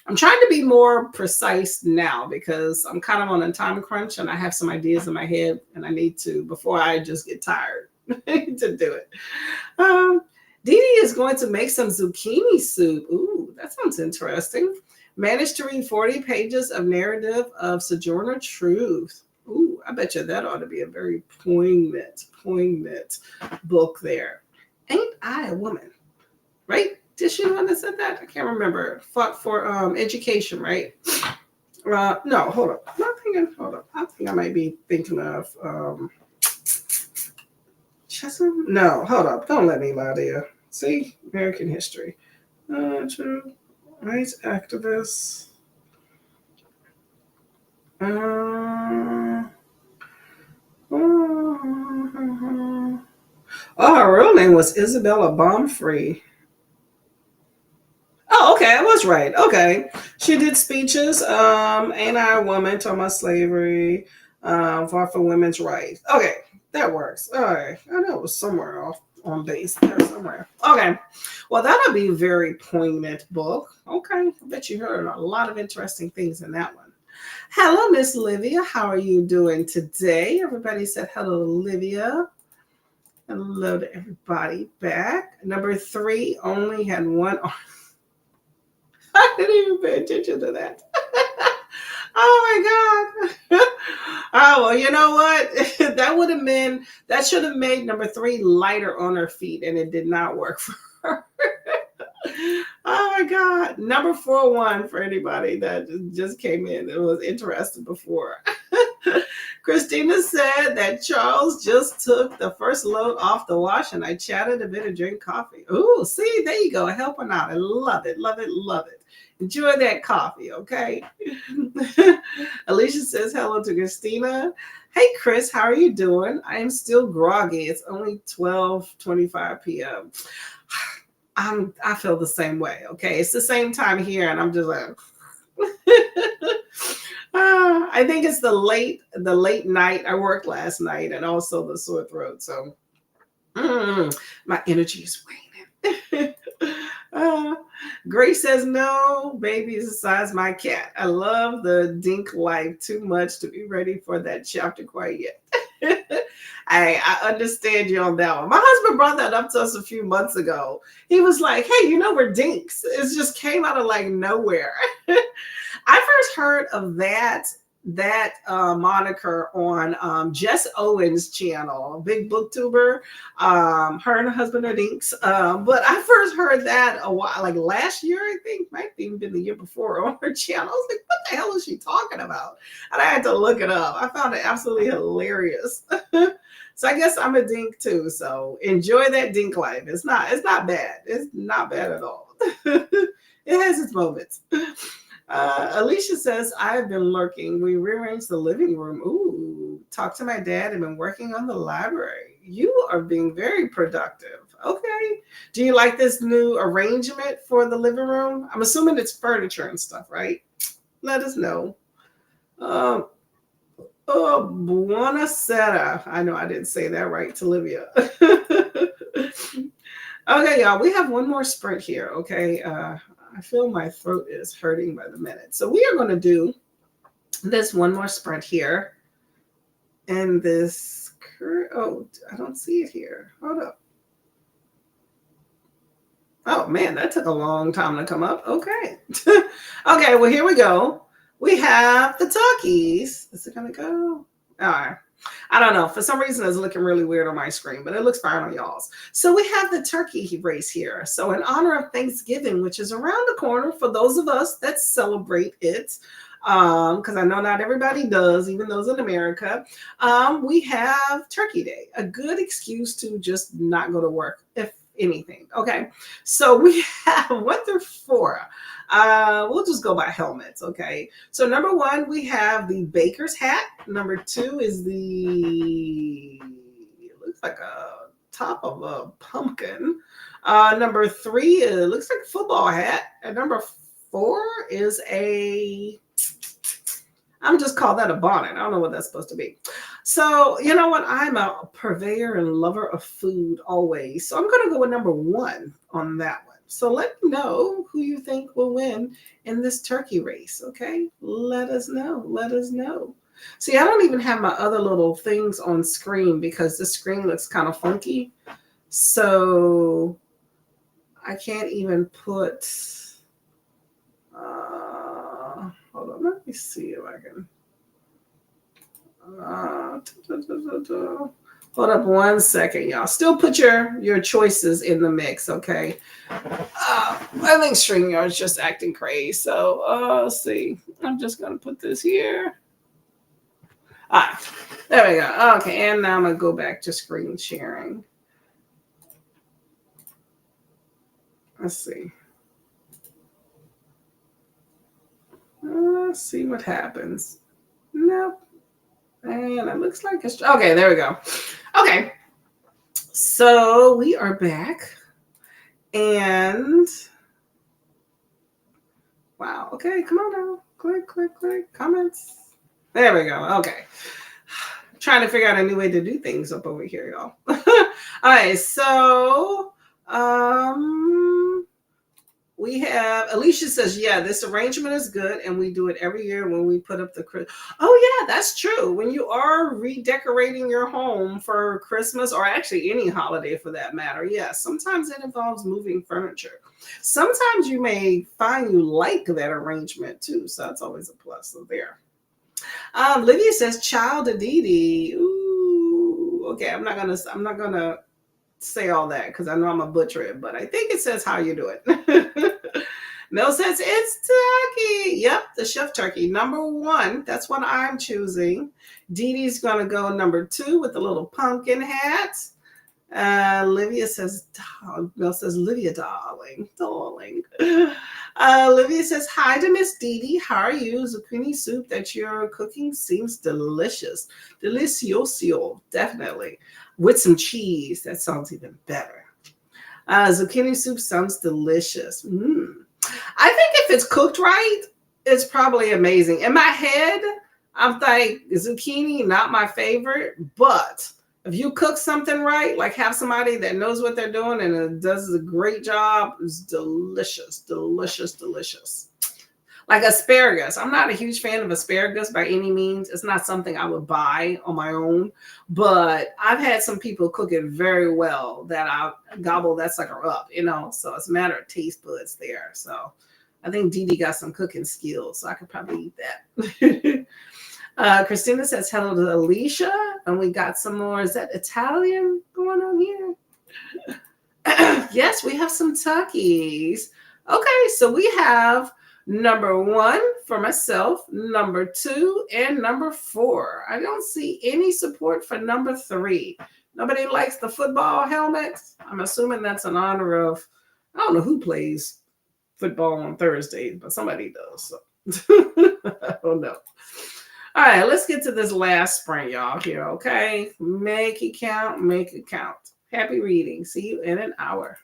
I'm trying to be more precise now because I'm kind of on a time crunch and I have some ideas in my head and I need to, before I just get tired, to do it. Dee Dee is going to make some zucchini soup. Ooh, that sounds interesting. Managed to read 40 pages of narrative of Sojourner Truth. Ooh, I bet you that ought to be a very poignant book there. Ain't I a woman? Right? Did she the one that said that? I can't remember. Fought for education, right? No, hold up. I think I might be thinking of Chesham? No, hold up. Don't let me lie to you. See? American history. True. Rights activists. Her real name was Isabella Baumfree. Oh, okay, I was right. Okay. She did speeches, Ain't I a Woman, talking about slavery, fought for women's rights. Okay, that works. All right. I know it was somewhere off on base there somewhere. Okay. Well, that'll be a very poignant book. Okay. I bet you heard a lot of interesting things in that one. Hello, Miss Livia. How are you doing today? Everybody said hello, Livia. Hello to everybody back. Number 3 only had one arm. I didn't even pay attention to that. Oh my God. Oh, well, you know what? That should have made number 3 lighter on her feet, and it did not work for her. Oh my God. Number 4-1 for anybody that just came in. It was interested before. Christina said that Charles just took the first load off the wash and I chatted a bit and drank coffee. Ooh, see, there you go. Helping out. I love it. Enjoy that coffee, okay? Alicia says hello to Christina. Hey, Chris, how are you doing? I am still groggy. It's only 12:25 p.m. I feel the same way, okay? It's the same time here, and I'm just like... I think it's the late night. I worked last night and also the sore throat. So my energy is waning. Grace says, no, baby is the size of my cat. I love the Dink life too much to be ready for that chapter quite yet. I understand you on that one. My husband brought that up to us a few months ago. He was like, hey, we're Dinks. It just came out of like nowhere. I first heard of that moniker on Jess Owens' channel, big booktuber. Her and her husband are Dinks. But I first heard that a while, like last year, I think, might have even been the year before on her channel. I was like, what the hell is she talking about? And I had to look it up. I found it absolutely hilarious. So I guess I'm a Dink too. So enjoy that Dink life. It's not bad. It's not bad at all. It has its moments. Alicia says, I've been lurking. We rearranged the living room. Ooh, talk to my dad. I've been working on the library. You are being very productive. Okay. Do you like this new arrangement for the living room? I'm assuming it's furniture and stuff, right? Let us know. Buonasera. I know I didn't say that right to Livia. Okay, y'all. We have one more sprint here, okay? I I feel my throat is hurting by the minute. So we are going to do this one more sprint here. And this, oh, I don't see it here. Hold up. Oh man, that took a long time to come up. Okay. Okay, well, here we go. We have the Tuckies. Is it going to go? All right. I don't know. For some reason, it's looking really weird on my screen, but it looks fine on y'all's. So we have the turkey race here. So in honor of Thanksgiving, which is around the corner for those of us that celebrate it, because I know not everybody does, even those in America, we have Turkey Day, a good excuse to just not go to work, if anything. Okay, so we have 1 through 4. We'll just go by helmets. Okay, so number 1, we have the baker's hat. Number 2 is it looks like a top of a pumpkin. Number 3, it looks like a football hat. And number 4 is I'm just call that a bonnet. I don't know what that's supposed to be. So, you know what? I'm a purveyor and lover of food always. So I'm going to go with number 1 on that one. So let me know who you think will win in this turkey race. Okay. Let us know. Let us know. See, I don't even have my other little things on screen because the screen looks kind of funky. So I can't even put, hold on, let me see if I can. Hold up 1 second, y'all. Still put your choices in the mix, okay? I think StreamYard's just acting crazy. So let's see. I'm just gonna put this here. All right, there we go. Okay, and now I'm gonna go back to screen sharing. Let's see. Let's see what happens. Nope. And it looks like it's okay. There we go. Okay. So we are back. And wow. Okay. Come on now. Click, click, click. Comments. There we go. Okay. Trying to figure out a new way to do things up over here, y'all. All right. So, we have Alicia says, yeah, this arrangement is good, and we do it every year when we put up the Christmas. Oh, yeah, that's true. When you are redecorating your home for Christmas, or actually any holiday for that matter, yes, sometimes it involves moving furniture. Sometimes you may find you like that arrangement too, so that's always a plus. So there. Lydia says, "Child Aditi." Ooh, okay. I'm not gonna say all that because I know I'm a butcher it, but I think it says how you do it. Mel says it's turkey. Yep, the chef turkey. Number 1. That's what I'm choosing. Dee Dee's gonna go number 2 with the little pumpkin hat. Livia says, Mel says, Livia, darling. Livia says, hi to Miss Dee Dee. How are you? Zucchini soup that you're cooking seems delicious. Delicioso, definitely. With some cheese. That sounds even better. Zucchini soup sounds delicious. I think if it's cooked right, it's probably amazing. In my head, I'm like, zucchini, not my favorite, but if you cook something right, like have somebody that knows what they're doing and does a great job, it's delicious, delicious, delicious. Like asparagus. I'm not a huge fan of asparagus by any means. It's not something I would buy on my own, but I've had some people cook it very well that I gobble that sucker up, so it's a matter of taste buds there. So I think Dee Dee got some cooking skills, so I could probably eat that. Christina says hello to Alicia, and we got some more. Is that Italian going on here? Yes, we have some turkeys. Okay, so we have number 1 for myself, number 2, and number 4. I don't see any support for number 3. Nobody likes the football helmet. I'm assuming that's in honor of, I don't know who plays football on Thursdays, but somebody does. So. I don't know. All right, let's get to this last sprint, y'all, here, okay? Make it count, make it count. Happy reading. See you in an hour.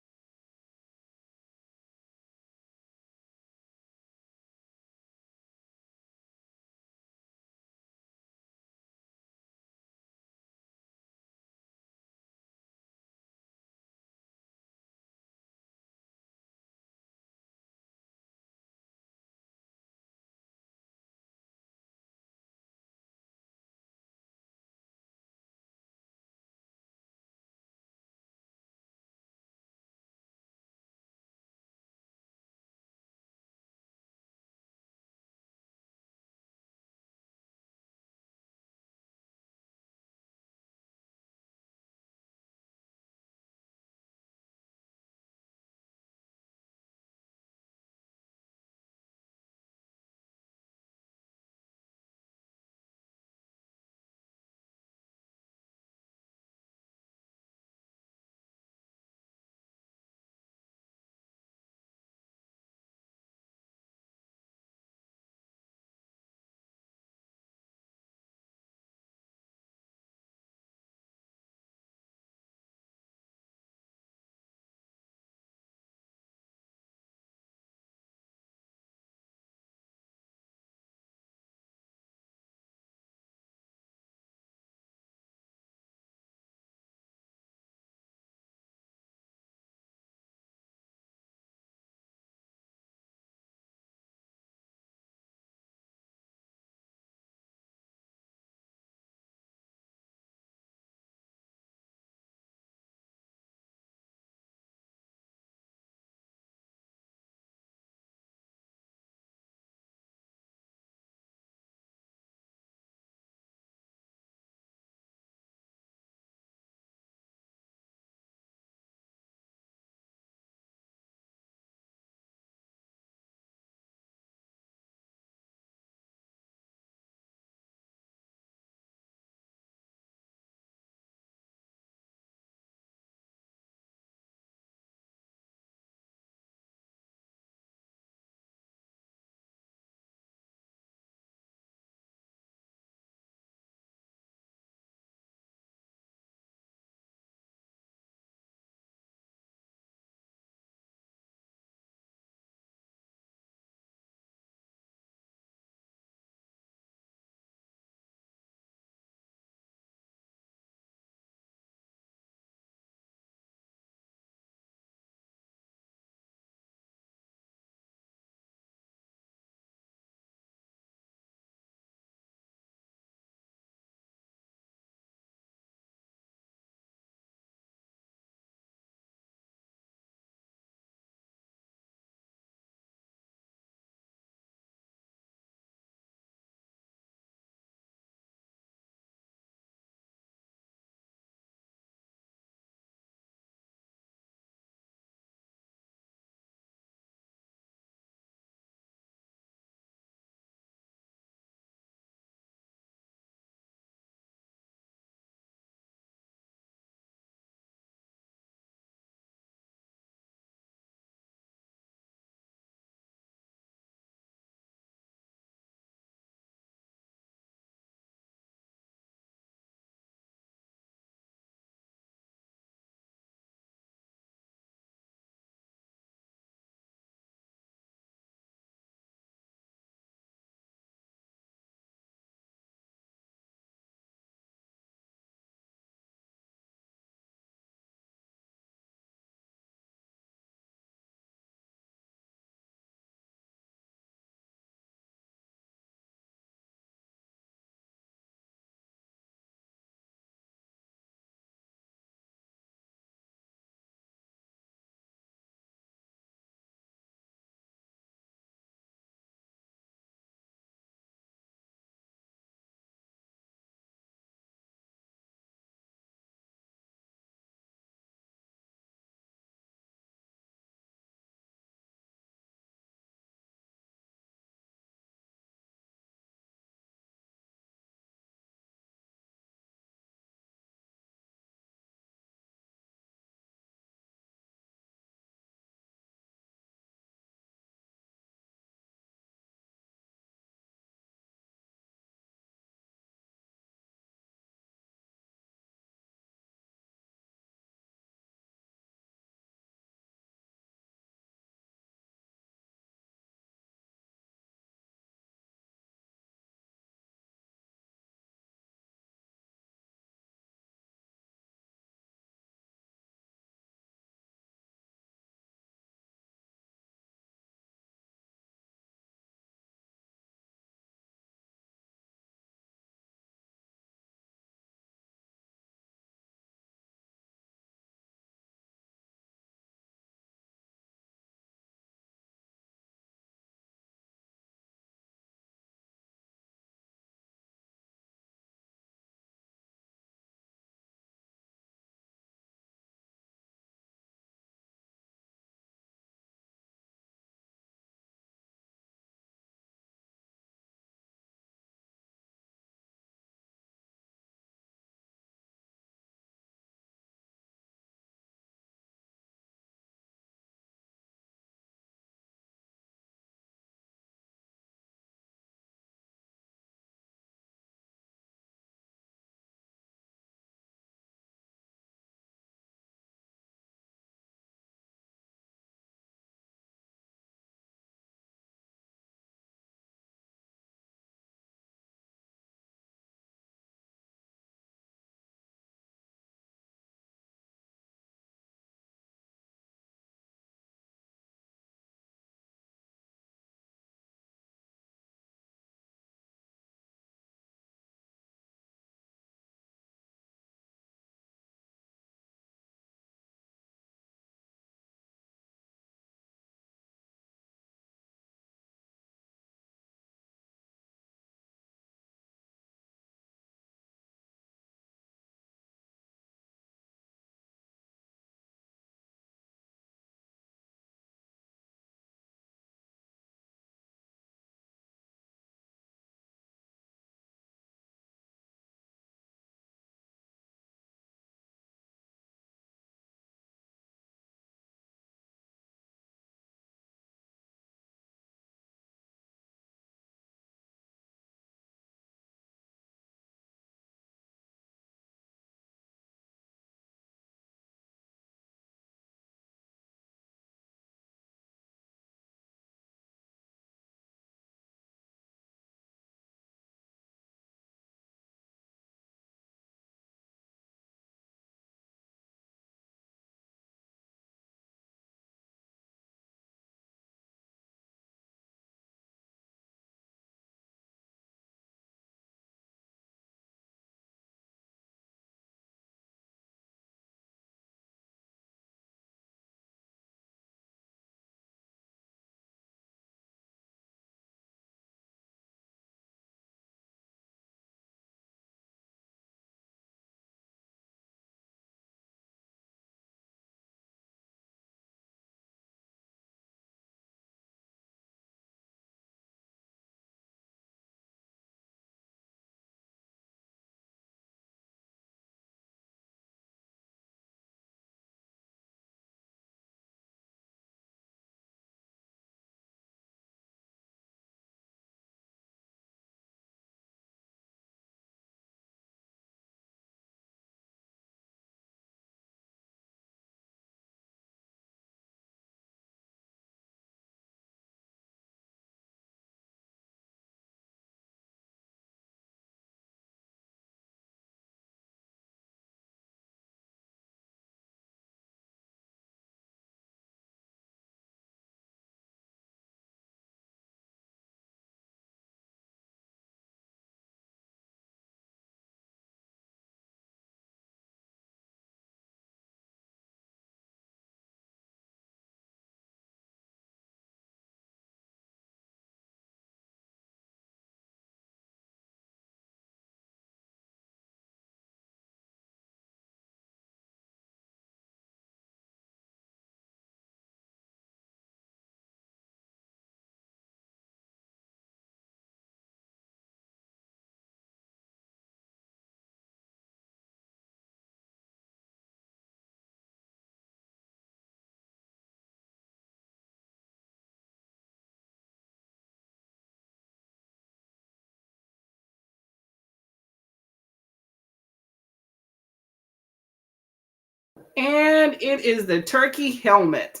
And it is the turkey helmet.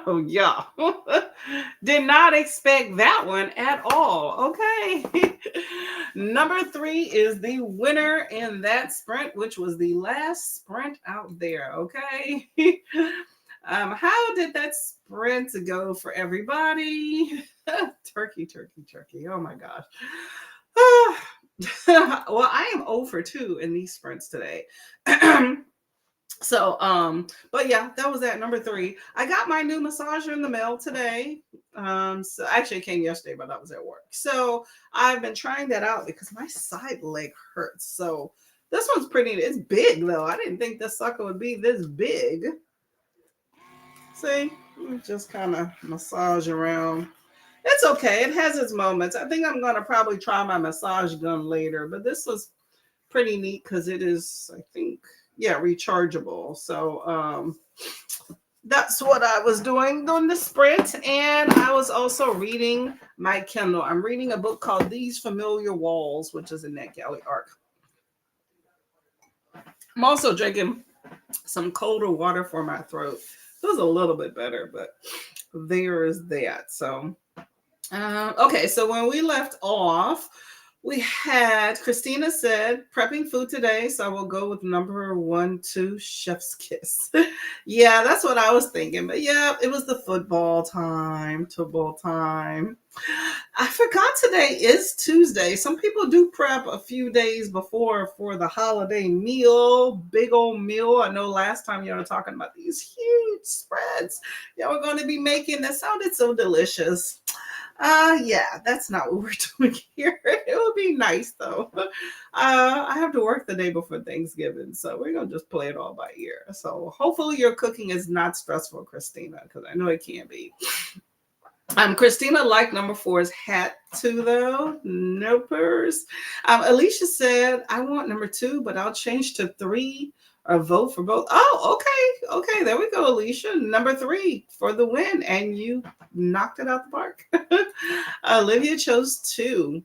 Oh, yeah. Did not expect that one at all. Okay. Number 3 is the winner in that sprint, which was the last sprint out there. Okay. How did that sprint go for everybody? Turkey, turkey, turkey. Oh my gosh. Well, I am 0 for 2 in these sprints today. So, but yeah, that was at number 3. I got my new massager in the mail today. So actually it came yesterday, but I was at work. So I've been trying that out because my side leg hurts. So this one's pretty, it's big though. I didn't think this sucker would be this big. See, just kind of massage around. It's okay. It has its moments. I think I'm gonna probably try my massage gun later, but this was pretty neat because it is, I think, yeah, rechargeable. So that's what I was doing during the sprint. And I was also reading my Kindle. I'm reading a book called These Familiar Walls, which is a NetGalley arc. I'm also drinking some colder water for my throat. It was a little bit better, but there is that. So okay, so when we left off, we had Christina said prepping food today, so I will go with number 1, 2, chef's kiss. Yeah, that's what I was thinking. But yeah, it was the football time. I forgot today is Tuesday. Some people do prep a few days before for the holiday meal, big old meal. I know last time you were talking about these huge spreads y'all were going to be making. That sounded so delicious. Yeah, that's not what we're doing here. It would be nice though. I have to work the day before Thanksgiving, so we're gonna just play it all by ear. So hopefully your cooking is not stressful, Christina, because I know it can be. Christina liked number 4's hat too, though. Nopers. Alicia said, I want number 2, but I'll change to 3 or vote for both. Oh, okay. Okay, there we go, Alicia. Number 3 for the win, and you knocked it out the park. Olivia chose 2.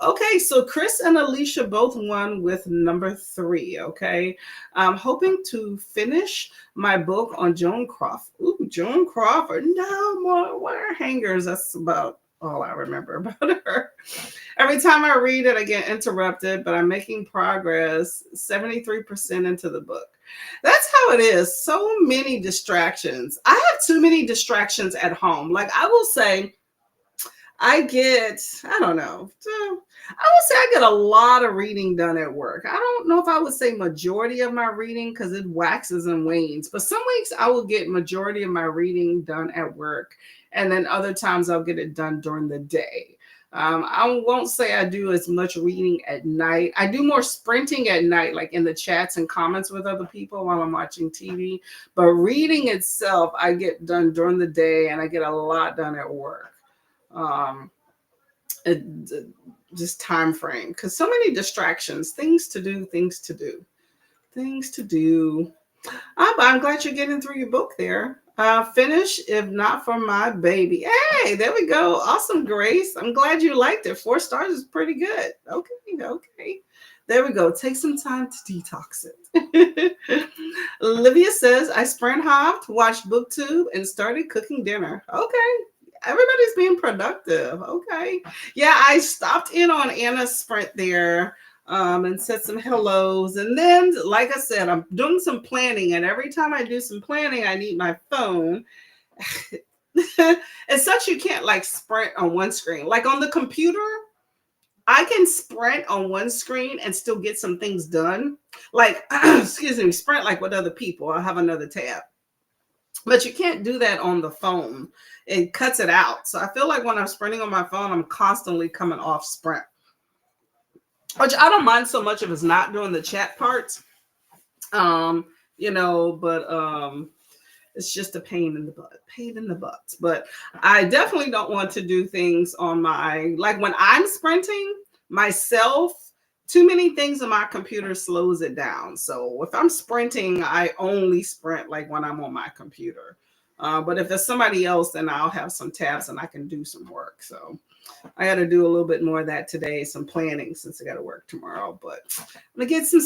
Okay. So Chris and Alicia both won with number 3. Okay. I'm hoping to finish my book on Joan Crawford. Ooh, Joan Crawford. No more wire hangers. That's about all I remember about her. Every time I read it, I get interrupted, but I'm making progress 73% into the book. That's how it is. So many distractions. I have too many distractions at home. Like I will say, I don't know. I would say I get a lot of reading done at work. I don't know if I would say majority of my reading because it waxes and wanes, but some weeks I will get majority of my reading done at work. And then other times I'll get it done during the day. I won't say I do as much reading at night. I do more sprinting at night, like in the chats and comments with other people while I'm watching TV. But reading itself, I get done during the day and I get a lot done at work. Just time frame because so many distractions, things to do. But I'm glad you're getting through your book there. Finish if not for my baby. Hey, there we go. Awesome, Grace. I'm glad you liked it. 4 stars is pretty good. Okay. There we go. Take some time to detox it. Olivia says, I sprint hopped, watched BookTube, and started cooking dinner. Okay. Everybody's being productive. Okay. Yeah, I stopped in on Anna's sprint there and said some hellos. And then, like I said, I'm doing some planning. And every time I do some planning, I need my phone. It's such you can't like sprint on one screen. Like on the computer, I can sprint on one screen and still get some things done. Like, excuse me, sprint like with other people. I'll have another tab. But you can't do that on the phone. It cuts it out. So I feel like when I'm sprinting on my phone, I'm constantly coming off sprint. Which I don't mind so much if it's not doing the chat parts. But it's just a pain in the butt. But I definitely don't want to do things on like when I'm sprinting myself, too many things on my computer slows it down. So if I'm sprinting, I only sprint like when I'm on my computer. But if there's somebody else, then I'll have some tabs and I can do some work. So I got to do a little bit more of that today, some planning since I got to work tomorrow. But I'm going to get some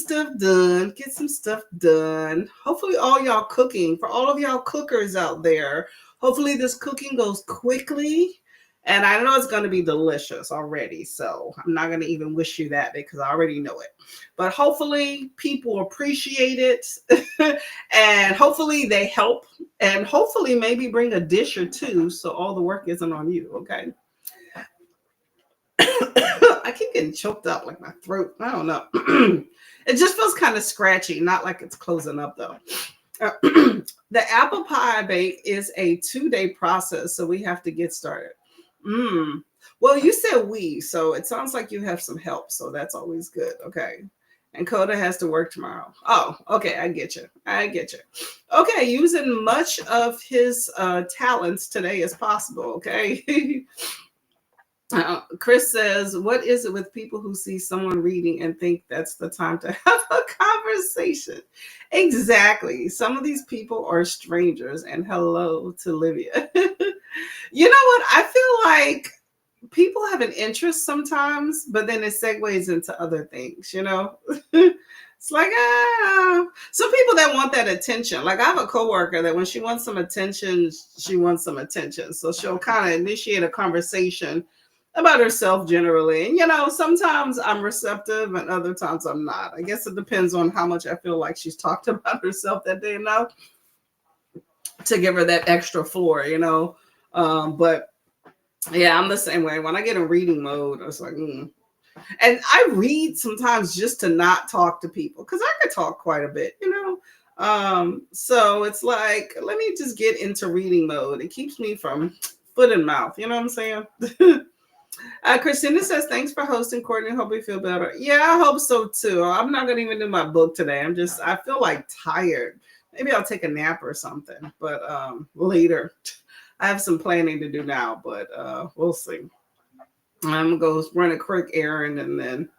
stuff done, Hopefully, all y'all cooking, for all of y'all cookers out there, hopefully this cooking goes quickly. And I know it's going to be delicious already. So I'm not going to even wish you that because I already know it. But hopefully people appreciate it. And hopefully they help. And hopefully maybe bring a dish or two so all the work isn't on you. Okay. I keep getting choked up like my throat. I don't know. It just feels kind of scratchy, not like it's closing up though. The apple pie bake is a 2-day process, so we have to get started. Well, you said we, so it sounds like you have some help, so that's always good. Okay. And Coda has to work tomorrow. Oh, okay. I get you. Okay. Using much of his talents today as possible. Okay. Chris says, what is it with people who see someone reading and think that's the time to have a conversation? Exactly. Some of these people are strangers. And hello to Livia. You know what? I feel like people have an interest sometimes, but then it segues into other things, you know? It's like, some people that want that attention. Like I have a coworker that when she wants some attention, she wants some attention. So she'll kind of initiate a conversation about herself generally. And, you know, sometimes I'm receptive and other times I'm not. I guess it depends on how much I feel like she's talked about herself that day enough to give her that extra floor, you know? But yeah, I'm the same way. When I get in reading mode, it's like, And I read sometimes just to not talk to people because I could talk quite a bit, you know? So it's like, let me just get into reading mode. It keeps me from foot and mouth. You know what I'm saying? Christina says, thanks for hosting, Courtney. Hope you feel better. Yeah, I hope so too. I'm not going to even do my book today. I feel like tired. Maybe I'll take a nap or something, but later. I have some planning to do now, but we'll see. I'm going to go run a quick errand and then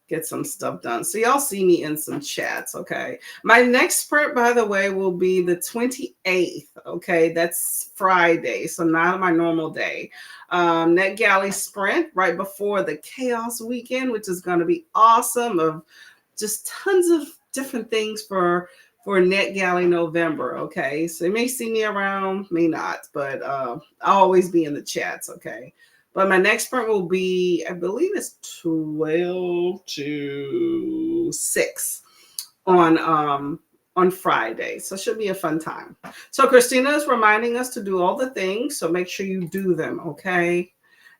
get some stuff done. So y'all see me in some chats, okay? My next sprint, by the way, will be the 28th, okay? That's Friday, so not my normal day. NetGalley sprint right before the Chaos Weekend, which is going to be awesome, of just tons of different things for NetGalley November, okay? So you may see me around, may not, but I'll always be in the chats, okay? But my next sprint will be, I believe it's 12 to 6 on Friday. So it should be a fun time. So Christina is reminding us to do all the things. So make sure you do them, okay?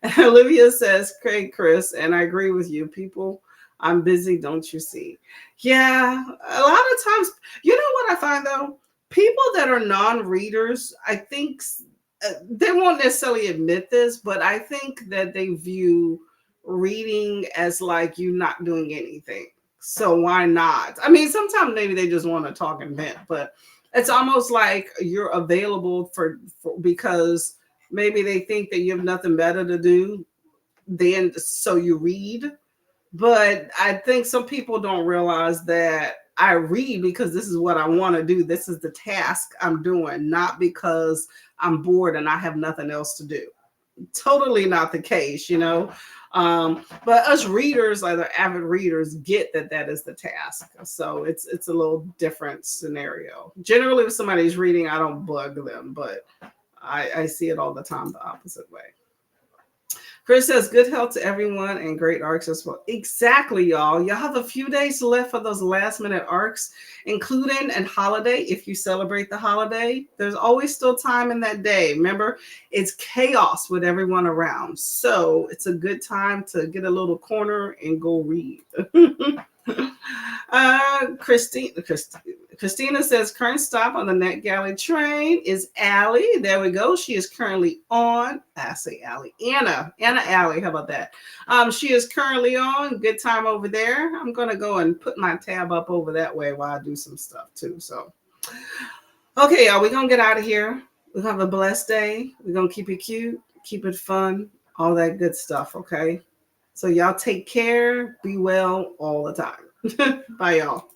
And Olivia says, great, Chris. And I agree with you. People, I'm busy, don't you see? Yeah, a lot of times, you know what I find though? People that are non-readers, I think they won't necessarily admit this, but I think that they view reading as like you not doing anything. So why not? I mean, sometimes maybe they just want to talk and vent, but it's almost like you're available for because maybe they think that you have nothing better to do, then so you read. But I think some people don't realize that I read because this is what I want to do. This is the task I'm doing, not because I'm bored and I have nothing else to do. Totally not the case, you know. But us readers, like the avid readers, get that that is the task. So it's a little different scenario. Generally, if somebody's reading, I don't bug them, but I see it all the time the opposite way. Chris says, good health to everyone and great arcs as well. Exactly, y'all. Y'all have a few days left for those last minute arcs, including a holiday. If you celebrate the holiday, there's always still time in that day. Remember, it's chaos with everyone around. So it's a good time to get a little corner and go read. Christina says current stop on the NetGalley train is Allie. There we go. She is currently on. I say Allie. Anna Allie. How about that? She is currently on. Good time over there. I'm gonna go and put my tab up over that way while I do some stuff too. So, okay, y'all. We're gonna get out of here. We're gonna have a blessed day. We're gonna keep it cute, keep it fun, all that good stuff. Okay. So y'all take care. Be well all the time. Bye, y'all.